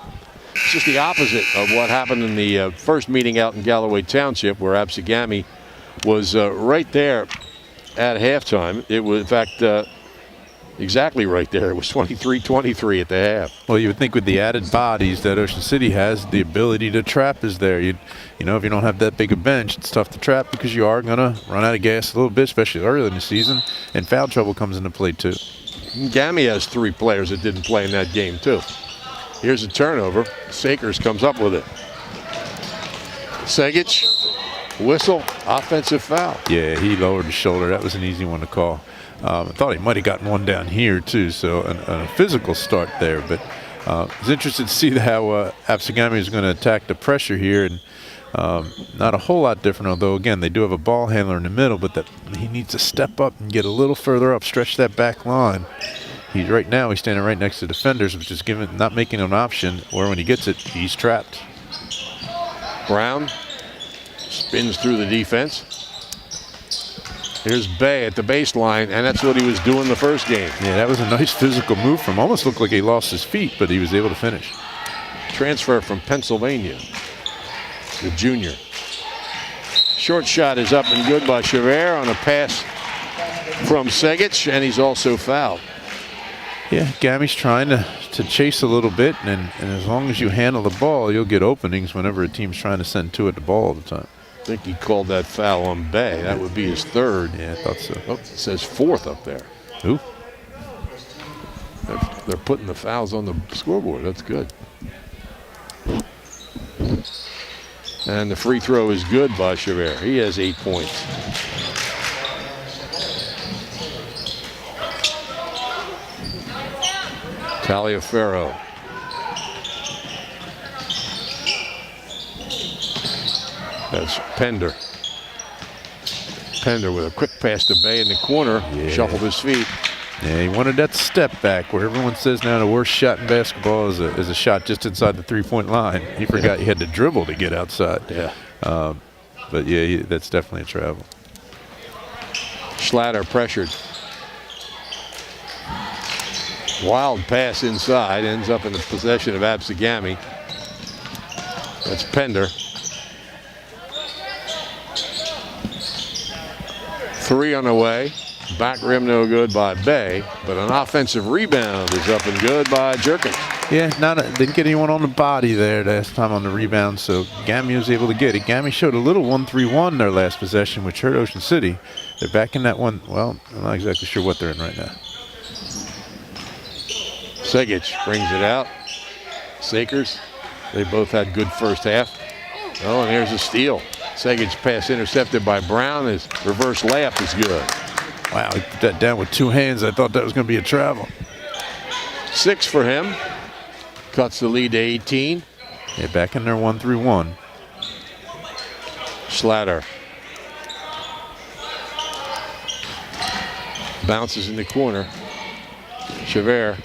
It's just the opposite of what happened in the first meeting out in Galloway Township, where ABSEGAMI was right there at halftime. It was, in fact, exactly right there. It was 23-23 at the half. Well, you would think with the added bodies that Ocean City has, the ability to trap is there. You know, if you don't have that big a bench, it's tough to trap because you are going to run out of gas a little bit, especially early in the season, and foul trouble comes into play too. GAMI has 3 players that didn't play in that game too. Here's a turnover. Sakers comes up with it. Segic, whistle, offensive foul. Yeah, he lowered his shoulder. That was an easy one to call. I thought he might have gotten one down here too, so a physical start there. But I was interested to see how ABSEGAMI is going to attack the pressure here, and not a whole lot different, although again they do have a ball handler in the middle, but that he needs to step up and get a little further up, stretch that back line. He's standing right next to defenders, which is not making an option, or when he gets it, he's trapped. Brown spins through the defense. Here's Bay at the baseline, and that's what he was doing the first game. Yeah, that was a nice physical move from him. Almost looked like he lost his feet, but he was able to finish. Transfer from Pennsylvania, the junior. Short shot is up and good by Chavert on a pass from Segic, and he's also fouled. Yeah, GAMI's trying to chase a little bit, and as long as you handle the ball, you'll get openings whenever a team's trying to send to it the ball all the time. I think he called that foul on Bay. That would be his 3rd. Yeah, I thought so. Oh, it says 4th up there. Ooh. They're putting the fouls on the scoreboard. That's good. And the free throw is good by Chavert. He has 8 points. Taliaferro. That's Pender. Pender with a quick pass to Bay in the corner. Yeah. Shuffled his feet. Yeah, he wanted that step back where everyone says now the worst shot in basketball is a shot just inside the 3-point line. He forgot he had to dribble to get outside. Yeah. But yeah, that's definitely a travel. Schlatter pressured. Wild pass inside, ends up in the possession of ABSEGAMI. That's Pender. 3 on the way. Back rim no good by Bay, but an offensive rebound is up and good by Jerkins. Yeah, didn't get anyone on the body there last time on the rebound, so GAMI was able to get it. GAMI showed a little 1-3-1 their last possession, which hurt Ocean City. They're back in that one. Well, I'm not exactly sure what they're in right now. Segic brings it out. Sakers, they both had good first half. Oh, and here's a steal. Segic pass intercepted by Brown. His reverse layup is good. Wow, he put that down with 2 hands. I thought that was going to be a travel. 6 for him. Cuts the lead to 18. Yeah, back in there 1-3-1. Schlatter. Bounces in the corner. Chavert.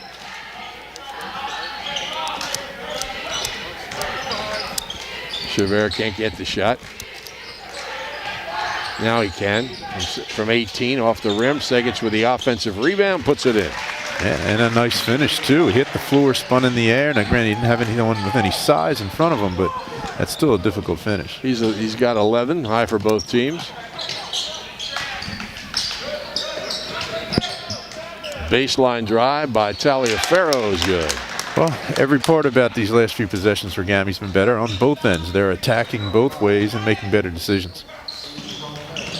Chavert can't get the shot. Now he can. From 18 off the rim. Segic with the offensive rebound, puts it in. Yeah, and a nice finish too. He hit the floor, spun in the air. Now granted, he didn't have anyone with any size in front of him, but that's still a difficult finish. He's got 11, high for both teams. Baseline drive by Taliaferro is good. Well, every part about these last few possessions for GAMI's been better on both ends. They're attacking both ways and making better decisions.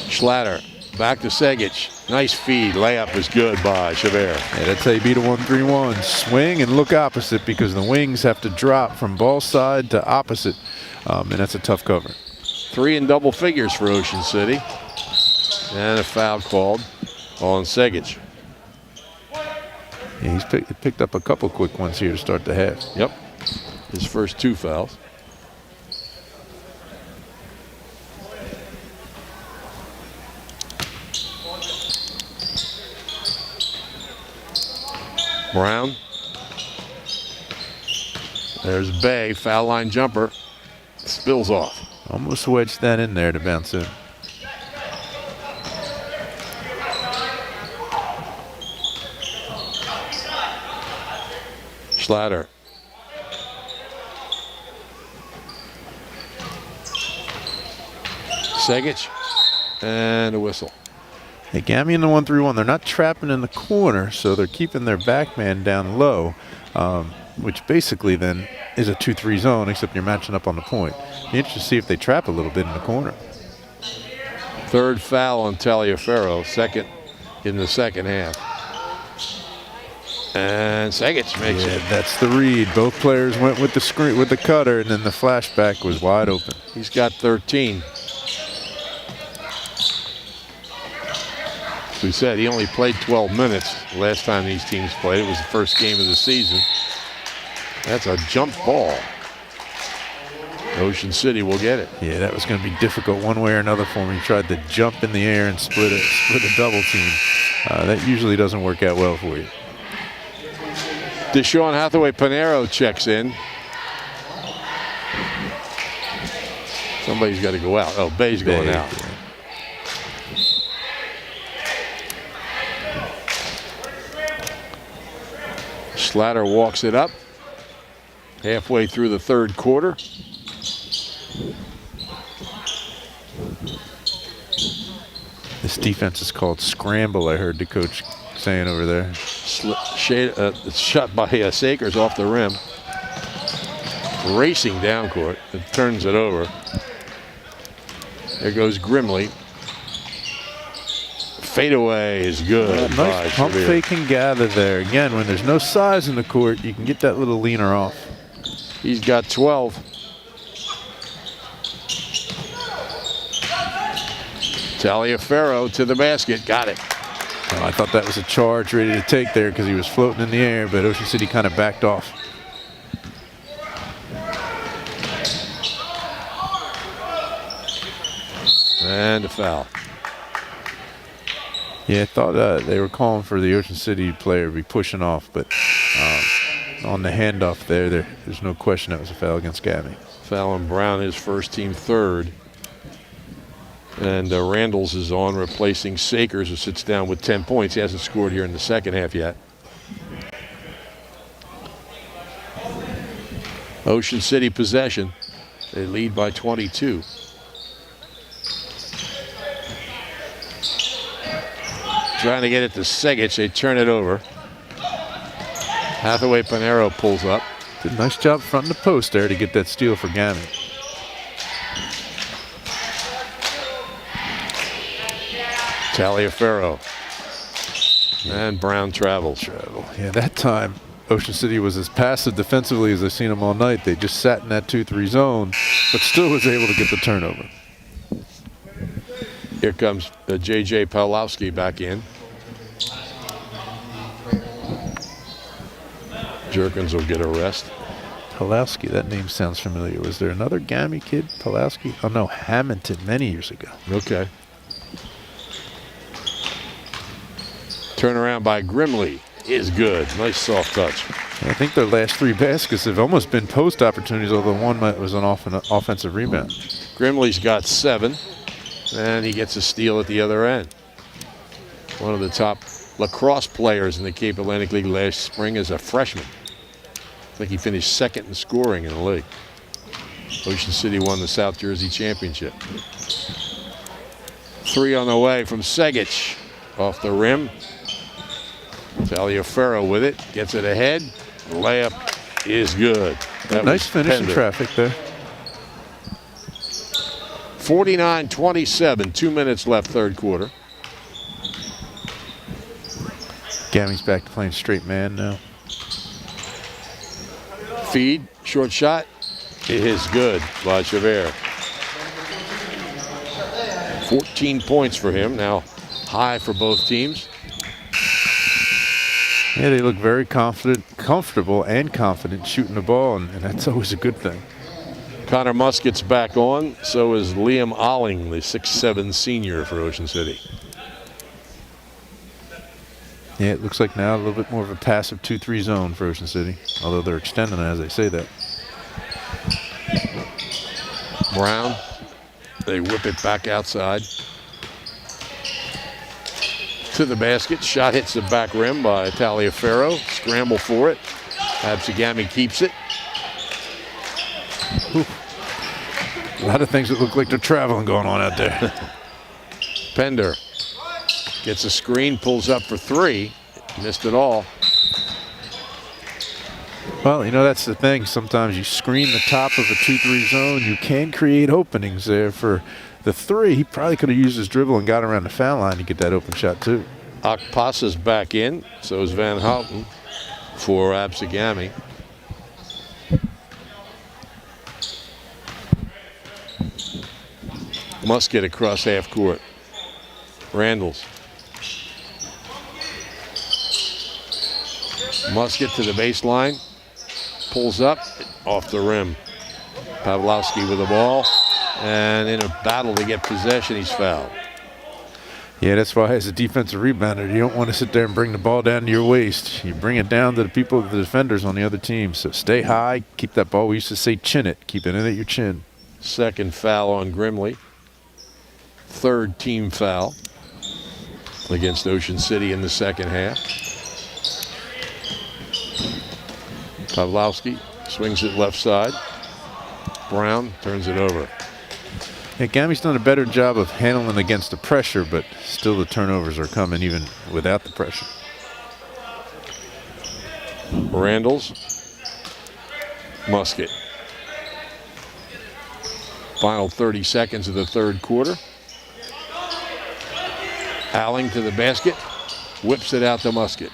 Schlatter back to Segic. Nice feed. Layup is good by Chavert. Yeah, that's how you beat a 1-3-1. Swing and look opposite because the wings have to drop from ball side to opposite, and that's a tough cover. 3 in double figures for Ocean City. And a foul called on Segic. Yeah, he's picked up a couple quick ones here to start the half. Yep. His first 2 fouls. Brown. There's Bay, foul line jumper. Spills off. Almost wedged that in there to bounce in. Slatter. Segic. And a whistle. Hey, Gami in the 1-3-1. They're not trapping in the corner, so they're keeping their back man down low, which basically then is a 2-3 zone, except you're matching up on the point. Be interesting to see if they trap a little bit in the corner. Third foul on Taliaferro, second in the second half. And Segic makes it. That's the read. Both players went with the screen, with the cutter, and then the flashback was wide open. He's got 13. As we said, he only played 12 minutes last time these teams played. It was the first game of the season. That's a jump ball. Ocean City will get it. Yeah, that was going to be difficult one way or another for him. He tried to jump in the air and split a double team. That usually doesn't work out well for you. Deshaun Hathaway-Panero checks in. Somebody's got to go out. Oh, Bay's going out. Slatter walks it up halfway through the third quarter. This defense is called scramble, I heard the coach saying over there. It's shot by Sakers off the rim. Racing down court. It turns it over. There goes Grimley. Fadeaway is good. Nice pump fake and gather there. Again, when there's no size in the court, you can get that little leaner off. He's got 12. Taliaferro to the basket. Got it. Oh, I thought that was a charge ready to take there because he was floating in the air, but Ocean City kind of backed off. And a foul. Yeah, I thought they were calling for the Ocean City player to be pushing off, but on the handoff there's no question that was a foul against Gami. Foul on Brown, his first team third. And Randalls is on, replacing Sakers, who sits down with 10 points. He hasn't scored here in the second half yet. Ocean City possession. They lead by 22. Trying to get it to Segic. They turn it over. Hathaway-Panero pulls up. Did a nice job fronting the post there to get that steal for Gami. Taliaferro. And Brown travels. Yeah, that time Ocean City was as passive defensively as I've seen them all night. They just sat in that 2-3 zone, but still was able to get the turnover. Here comes J.J. Pawlowski back in. Jerkins will get a rest. Pawlowski, that name sounds familiar. Was there another Gami kid, Pawlowski? Oh, no, Hamilton, many years ago. Okay. Turnaround by Grimley is good. Nice soft touch. I think their last three baskets have almost been post opportunities, although one was an offensive rebound. Grimley's got 7, and he gets a steal at the other end. One of the top lacrosse players in the Cape Atlantic League last spring as a freshman. I think he finished second in scoring in the league. Ocean City won the South Jersey Championship. 3 on the way from Segic. Off the rim. Taliaferro with it. Gets it ahead. Layup is good. Nice finish in traffic there. 49-27. 2 minutes left third quarter. Gami's back to playing straight man now. Feed. Short shot. It is good by Chavert. 14 points for him. Now high for both teams. Yeah, they look very comfortable and confident shooting the ball, and that's always a good thing. Connor Muskett's back on. So is Liam Olling, the 6'7" senior for Ocean City. Yeah, it looks like now a little bit more of a passive 2-3 zone for Ocean City, although they're extending it as they say that. Brown, they whip it back outside. To the basket. Shot hits the back rim by Taliaferro. Scramble for it. ABSEGAMI keeps it. A lot of things that look like they're traveling going on out there. Pender gets a screen, pulls up for three. Missed it all. Well, you know, that's the thing. Sometimes you screen the top of a 2-3 zone. You can create openings there for the three. He probably could have used his dribble and got around the foul line to get that open shot, too. Akpasa's back in. So is Van Houten for ABSEGAMI. Musket across half court. Randles. Musket to the baseline. Pulls up off the rim. Pawlowski with the ball. And in a battle to get possession, he's fouled. Yeah, that's why as a defensive rebounder, you don't want to sit there and bring the ball down to your waist. You bring it down to the people, the defenders on the other team. So stay high, keep that ball. We used to say chin it. Keep it in at your chin. Second foul on Grimley. Third team foul against Ocean City in the second half. Pawlowski swings it left side. Brown turns it over. Yeah, Gami's done a better job of handling against the pressure, but still the turnovers are coming even without the pressure. Randles. Musket. Final 30 seconds of the third quarter. Alling to the basket. Whips it out to Musket.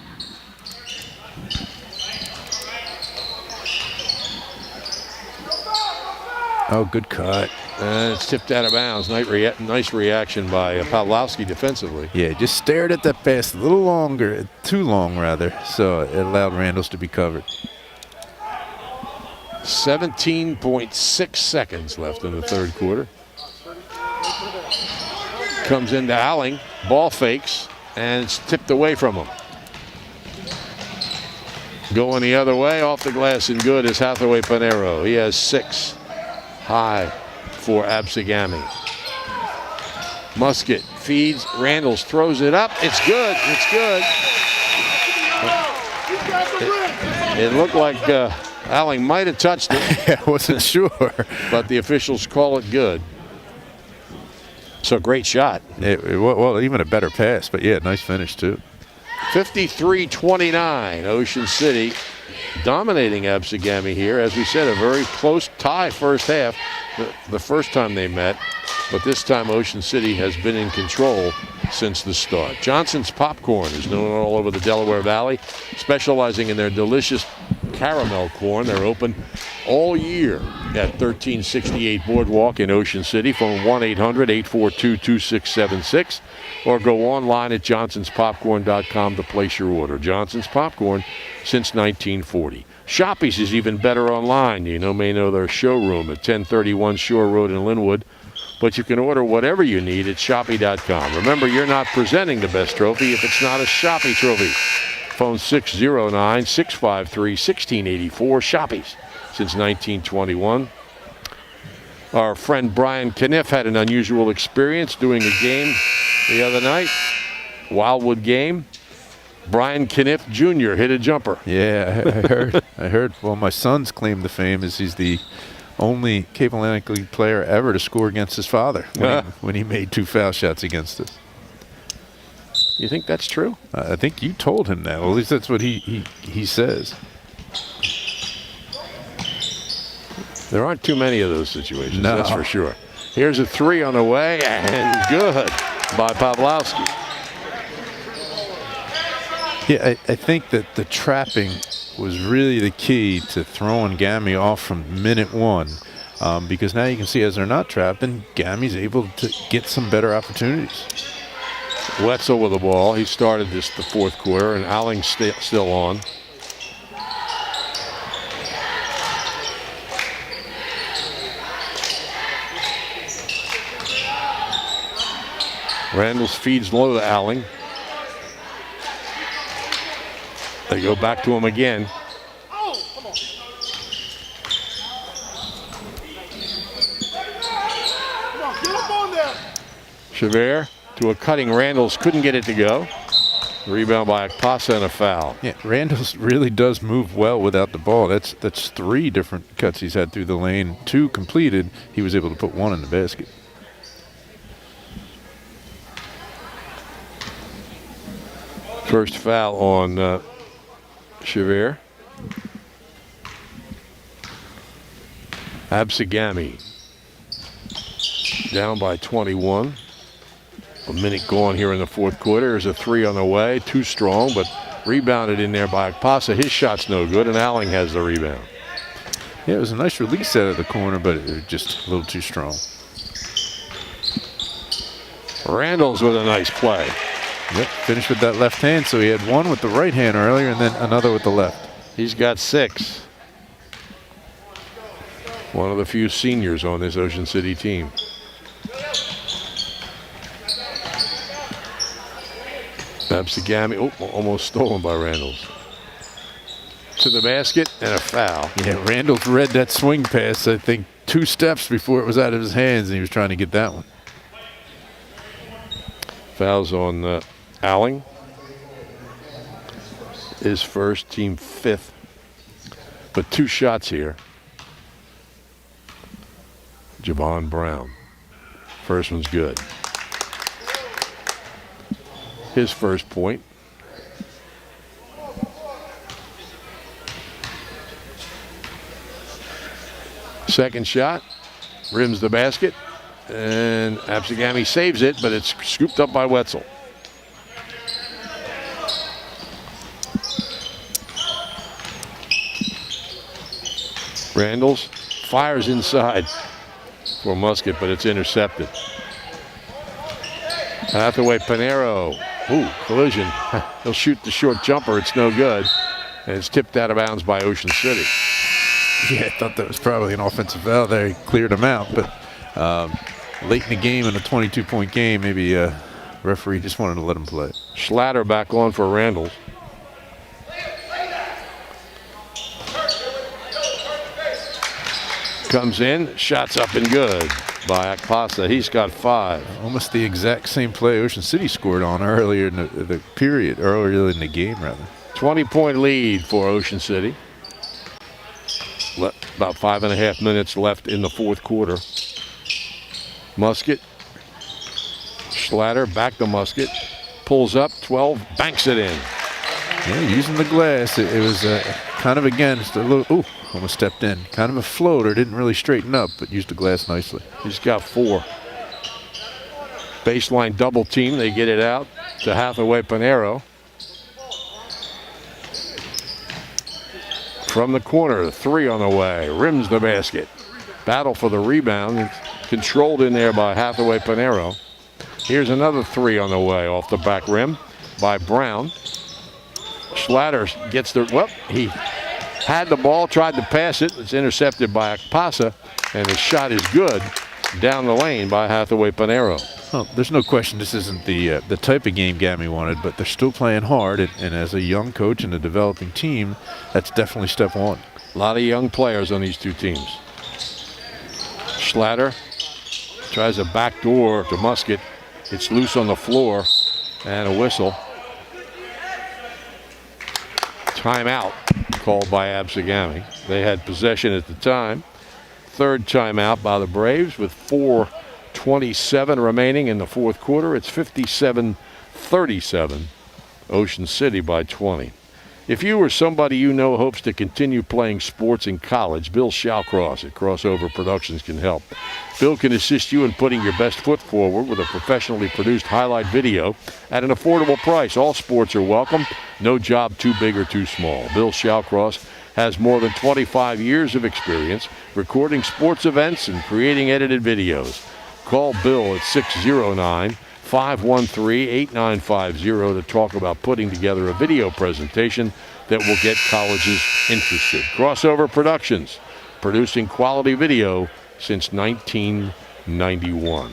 Oh, good cut. And it's tipped out of bounds. Nice reaction by Pawlowski defensively. Yeah, just stared at that pass a little longer, too long rather, so it allowed Randles to be covered. 17.6 seconds left in the third quarter. Comes into Alling, ball fakes, and it's tipped away from him. Going the other way, off the glass and good is Hathaway Panero. He has 6 high for ABSEGAMI. Musket feeds, Randles throws it up. It's good, it's good. It looked like Alling might have touched it. I wasn't sure. But the officials call it good. So great shot. Well, even a better pass, but yeah, nice finish too. 53-29, Ocean City dominating ABSEGAMI here. As we said, a very close tie first half, the first time they met. But this time Ocean City has been in control since the start. Johnson's Popcorn is known all over the Delaware Valley, specializing in their delicious caramel corn. They're open all year at 1368 Boardwalk in Ocean City. Phone 1-800-842-2676 or go online at johnsonspopcorn.com to place your order. Johnson's Popcorn since 1940. Shoppies is even better online. You may know their showroom at 1031 Shore Road in Linwood. But you can order whatever you need at Shoppy.com. Remember, you're not presenting the best trophy if it's not a Shoppy trophy. Phone 609-653-1684. Shoppies since 1921. Our friend Brian Kniff had an unusual experience doing a game the other night. Wildwood game. Brian Kniff Jr. hit a jumper. Yeah, I heard. Well, my son's claim to fame is he's the only Cape Atlantic League player ever to score against his father when he made 2 foul shots against us. You think that's true? I think you told him that. Well, at least that's what he says. There aren't too many of those situations, no. That's for sure. Here's a 3 on the way, and good by Pawlowski. Yeah, I think that the trapping was really the key to throwing Gami off from minute 1, because now you can see as they're not trapping, Gami's able to get some better opportunities. Wetzel with the ball. He started the fourth quarter, and Alling still on. Randles feeds low to Alling. They go back to him again. Oh, come on. Come on, get up on there. Chavert to a cutting Randles, couldn't get it to go. Rebound by Akpasa and a foul. Yeah, Randall's really does move well without the ball. That's 3 different cuts he's had through the lane. 2 completed. He was able to put 1 in the basket. First foul on Shaver. ABSEGAMI down by 21. A minute gone here in the fourth quarter. There's a 3 on the way. Too strong, but rebounded in there by Akpasa. His shot's no good, and Alling has the rebound. Yeah, it was a nice release out of the corner, but it was just a little too strong. Randall's with a nice play. Yep, finished with that left hand, so he had 1 with the right hand earlier and then another with the left. He's got 6. One of the few seniors on this Ocean City team. ABSEGAMI, almost stolen by Randalls. To the basket and a foul. Yeah, Randalls read that swing pass, I think, 2 steps before it was out of his hands, and he was trying to get that one. Fouls on Alling. His first, team 5th. But 2 shots here. Javon Brown. First one's good. His first point. Second shot, rims the basket, and ABSEGAMI saves it, but it's scooped up by Wetzel. Randalls fires inside for Musket, but it's intercepted. Hathaway Panero. Ooh, collision. He'll shoot the short jumper. It's no good. And it's tipped out of bounds by Ocean City. Yeah, I thought that was probably an offensive foul there. He cleared him out, but late in the game, in a 22-point game, maybe referee just wanted to let him play. Schlatter back on for Randalls. Comes in, shots up and good by Akpasa. He's got 5. Almost the exact same play Ocean City scored on earlier in the period, earlier in the game, rather. 20-point lead for Ocean City. About 5.5 minutes left in the fourth quarter. Musket. Schlatter back to Musket. Pulls up, 12, banks it in. Yeah, using the glass. It was kind of, again, just a little, ooh, almost stepped in. Kind of a floater, didn't really straighten up, but used the glass nicely. He's got 4. Baseline double team, they get it out to Hathaway Panero. From the corner, 3 on the way, rims the basket. Battle for the rebound, controlled in there by Hathaway Panero. Here's another 3 on the way, off the back rim by Brown. Schlatter gets the, well, he had the ball, tried to pass it. It's intercepted by Akpasa, and the shot is good down the lane by Hathaway Panero. Well, there's no question this isn't the type of game Gami wanted, but they're still playing hard, and as a young coach and a developing team, that's definitely step 1. A lot of young players on these 2 teams. Schlatter tries a backdoor to Musket. It's loose on the floor, and a whistle. Timeout called by ABSEGAMI. They had possession at the time. Third timeout by the Braves with 4:27 remaining in the fourth quarter. It's 57-37. Ocean City by 20. If you or somebody you know hopes to continue playing sports in college, Bill Shawcross at Crossover Productions can help. Bill can assist you in putting your best foot forward with a professionally produced highlight video at an affordable price. All sports are welcome. No job too big or too small. Bill Shawcross has more than 25 years of experience recording sports events and creating edited videos. Call Bill at 609-513-8950 to talk about putting together a video presentation that will get colleges interested. Crossover Productions, producing quality video since 1991.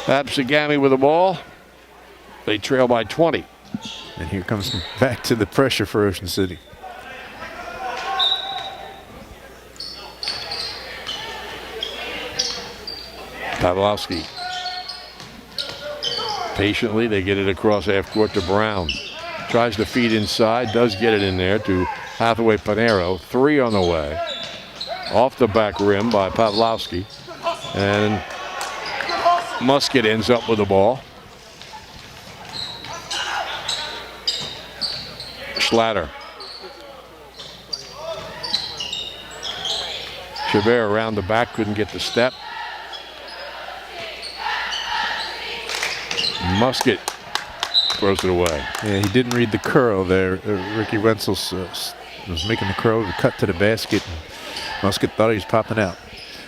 ABSEGAMI with the ball. They trail by 20. And here comes back to the pressure for Ocean City. Pavlovsky. Patiently, they get it across half court to Brown. Tries to feed inside, does get it in there to Hathaway Panero. 3 on the way. Off the back rim by Pavlovsky. And Musket ends up with the ball. Schlatter. Chabert around the back, couldn't get the step. Musket throws it away. Yeah, he didn't read the curl there. Ricky Wenzel was making the curl to cut to the basket. And Musket thought he was popping out.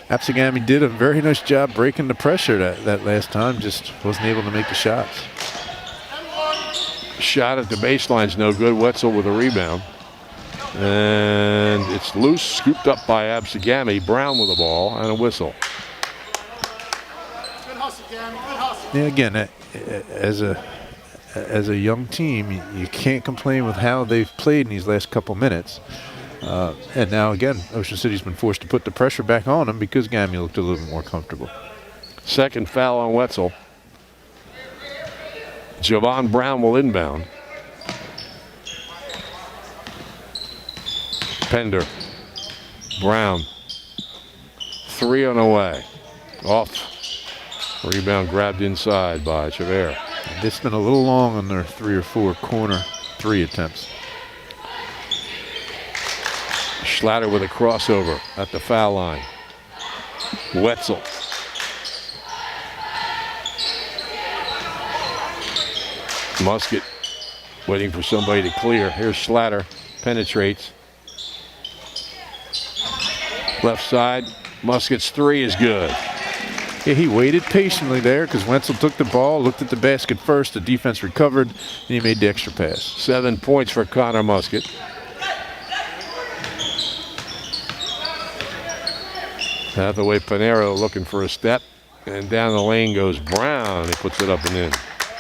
ABSEGAMI did a very nice job breaking the pressure that last time, just wasn't able to make the shots. Shot at the baseline's no good. Wetzel with a rebound. And it's loose, scooped up by ABSEGAMI. Brown with the ball and a whistle. Good hustle, Gary. Good hustle. Yeah, again, as a young team, you can't complain with how they've played in these last couple minutes. And now again, Ocean City's been forced to put the pressure back on them because GAMI looked a little bit more comfortable. Second foul on Wetzel. Javon Brown will inbound. Pender. Brown. 3 on the way. Off. Rebound grabbed inside by Chabert. It's been a little long on their 3 or 4 corner 3 attempts. Schlatter with a crossover at the foul line. Wetzel. Musket waiting for somebody to clear. Here's Schlatter. Penetrates. Left side. Musket's 3 is good. Yeah, he waited patiently there because Wenzel took the ball, looked at the basket first, the defense recovered, and he made the extra pass. 7 points for Connor Musket. Hathaway Panero looking for a step, and down the lane goes Brown. He puts it up and in.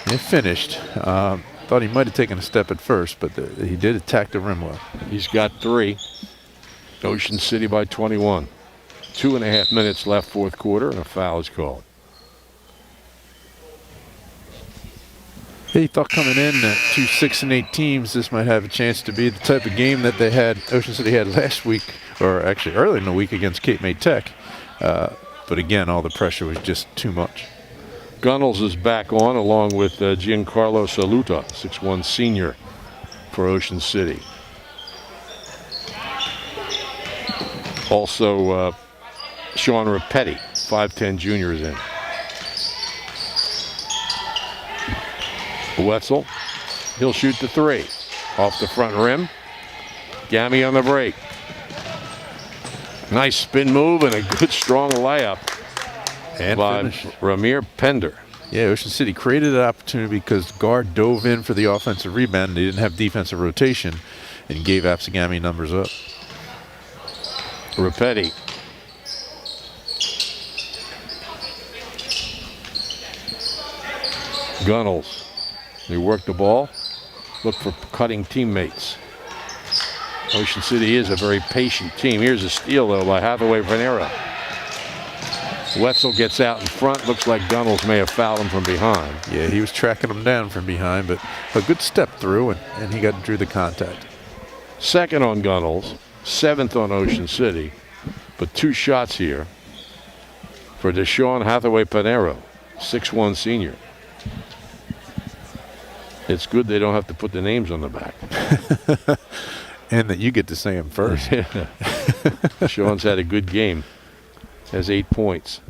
It finished. Thought he might have taken a step at first, but he did attack the rim well. He's got 3. Ocean City by 21. 2.5 minutes left, fourth quarter, and a foul is called. He thought coming in that 2 6 and 8 teams, this might have a chance to be the type of game that they had, Ocean City had last week, or actually early in the week against Cape May Tech. But again, all the pressure was just too much. Gunnels is back on along with Giancarlo Saluta, 6'1" senior for Ocean City. Also, Sean Rapetti, 5'10" junior, is in. Wetzel, he'll shoot the 3. Off the front rim. GAMI on the break. Nice spin move and a good strong layup And by finish. Ramir Pender. Yeah, Ocean City created an opportunity because guard dove in for the offensive rebound. They didn't have defensive rotation and gave ABSEGAMI numbers up. Rapetti. Gunnels. They work the ball. Look for cutting teammates. Ocean City is a very patient team. Here's a steal, though, by Hathaway Panero. Wetzel gets out in front. Looks like Gunnels may have fouled him from behind. Yeah, he was tracking him down from behind, but a good step through, and he drew the contact. Second on Gunnels. 7th on Ocean City. But 2 shots here for Deshaun Hathaway Panero, 6'1" senior. It's good they don't have to put the names on the back. And that you get to say him first. Sean's had a good game. Has 8 points.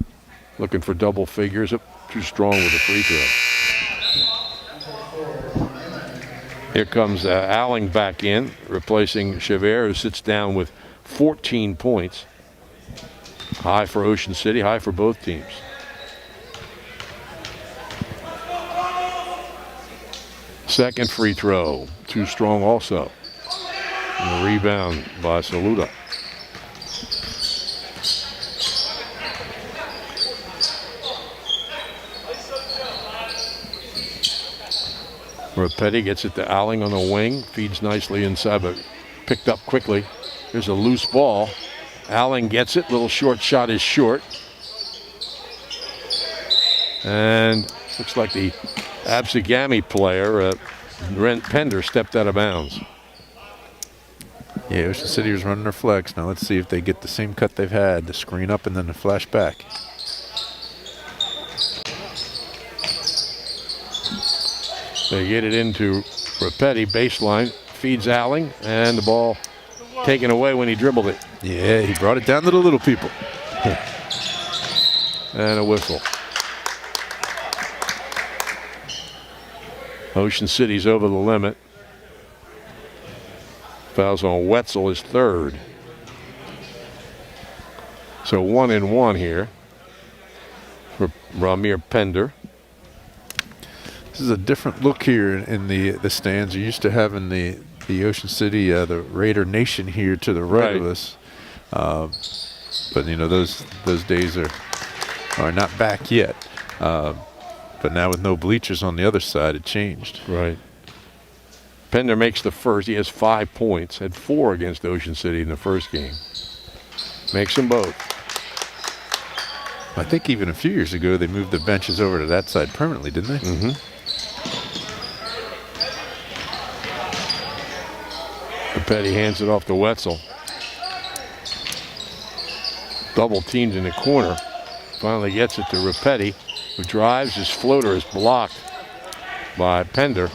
Looking for double figures. Too strong with the free throw. Here comes Alling back in, replacing Chabert, who sits down with 14 points. High for Ocean City, high for both teams. Second free throw, too strong also. And the rebound by Saluta. Rapetti gets it to Alling on the wing, feeds nicely inside, but picked up quickly. Here's a loose ball. Alling gets it, little short shot is short. And Looks like the ABSEGAMI player, Brent Pender, stepped out of bounds. Yeah, Ocean City was running their flex. Now let's see if they get the same cut they've had, the screen up and then the flash back. They get it into Rapetti, baseline, feeds Alling, and the ball taken away when he dribbled it. Yeah, he brought it down to the little people. And a whistle. Ocean City's over the limit. Fouls on Wetzel is third. So 1-1 here for Ramir Pender. This is a different look here in the stands. You're used to having the Ocean City, the Raider Nation here to the right of us. But you know, those days are not back yet. But now with no bleachers on the other side, it changed. Right. Pender makes the first. He has 5 points. Had 4 against Ocean City in the first game. Makes them both. I think even a few years ago they moved the benches over to that side permanently, didn't they? Mm-hmm. Petty hands it off to Wetzel. Double teamed in the corner. Finally gets it to Rapetti, who drives. His floater is blocked by Pender.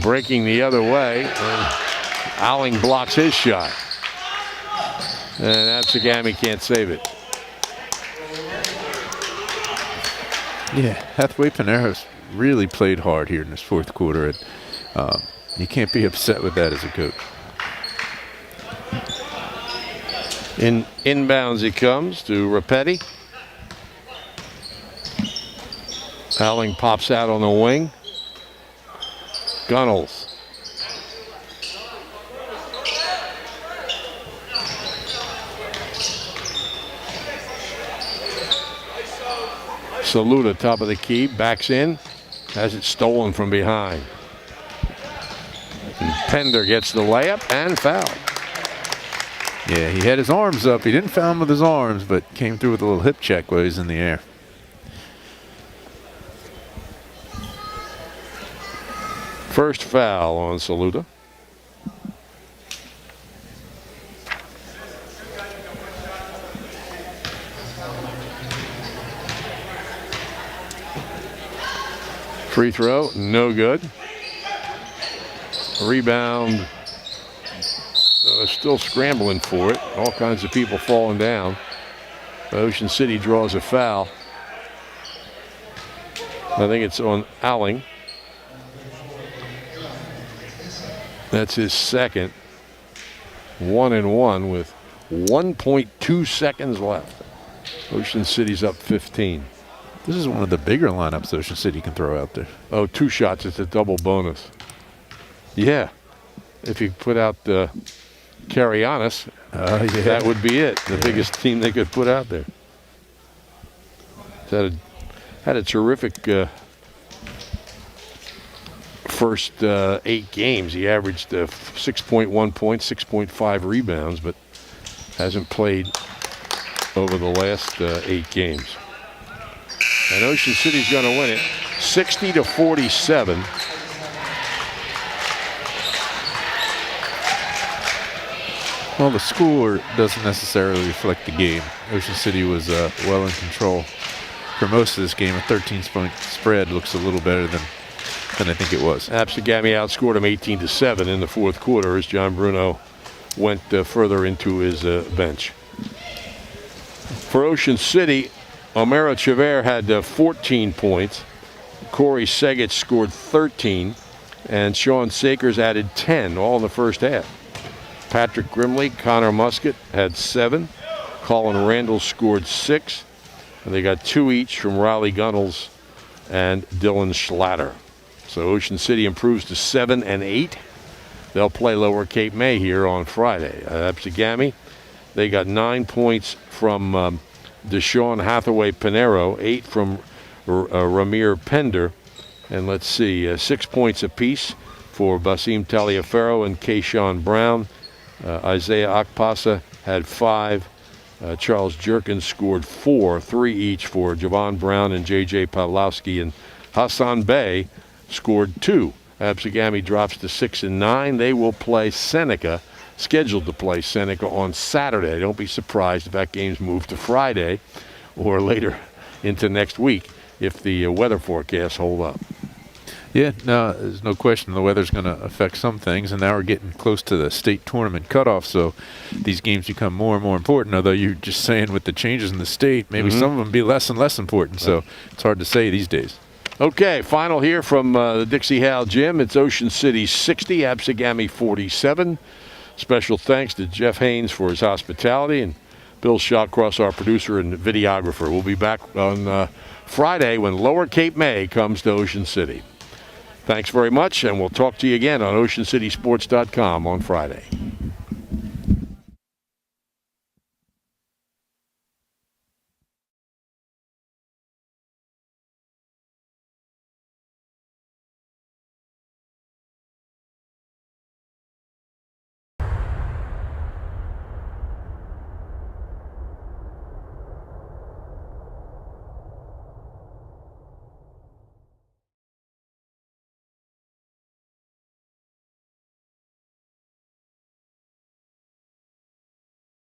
Breaking the other way, and Alling blocks his shot. And ABSEGAMI can't save it. Yeah, Hathaway Paneros really played hard here in this fourth quarter. You can't be upset with that as a coach. Inbounds he comes to Rapetti. Alling pops out on the wing. Gunnels. Saluda, top of the key, backs in, has it stolen from behind. And Pender gets the layup and foul. Yeah, he had his arms up. He didn't foul him with his arms, but came through with a little hip check while he was in the air. First foul on Saluda. Free throw, no good. Rebound, still scrambling for it. All kinds of people falling down. Ocean City draws a foul. I think it's on Alling. That's his second. 1-1 with 1.2 seconds left. Ocean City's up 15. This is one of the bigger lineups Ocean City can throw out there. Oh, 2 shots. It's a double bonus. Yeah. If you put out the Carianis, that would be it. The biggest team they could put out there. Had a terrific first 8 games. He averaged 6.1 points, 6.5 rebounds, but hasn't played over the last 8 games. And Ocean City's going to win it 60-47. Well, the score doesn't necessarily reflect the game. Ocean City was well in control for most of this game. A 13-point spread looks a little better than I think it was. ABSEGAMI outscored him 18-7 in the fourth quarter as John Bruno went further into his bench. For Ocean City, Omero Chaver had 14 points. Corey Segich scored 13. And Sean Sakers added 10, all in the first half. Patrick Grimley, Connor Musket had 7. Colin Randall scored 6. And they got 2 each from Riley Gunnels and Dylan Schlatter. So Ocean City improves to 7-8. They'll play Lower Cape May here on Friday. ABSEGAMI, they got 9 points from Deshaun Hathaway Pinero, 8 from Ramir Pender, and let's see, 6 points apiece for Basim Taliaferro and Kayshawn Brown. Isaiah Akpasa had 5, Charles Jerkins scored 4, 3 each for Javon Brown and J.J. Pawlowski, and Hassan Bey scored 2. ABSEGAMI drops to 6-9. They will play Seneca, scheduled to play Seneca on Saturday. Don't be surprised if that game's moved to Friday or later into next week if the weather forecasts hold up. Yeah, no, there's no question the weather's going to affect some things, and now we're getting close to the state tournament cutoff, so these games become more and more important, although you're just saying with the changes in the state, maybe some of them be less and less important, so it's hard to say these days. Okay, final here from the Dixie Hal Gym. It's Ocean City 60, ABSEGAMI 47. Special thanks to Jeff Haynes for his hospitality and Bill Shawcross, our producer and videographer. We'll be back on Friday when Lower Cape May comes to Ocean City. Thanks very much, and we'll talk to you again on OceanCitySports.com on Friday.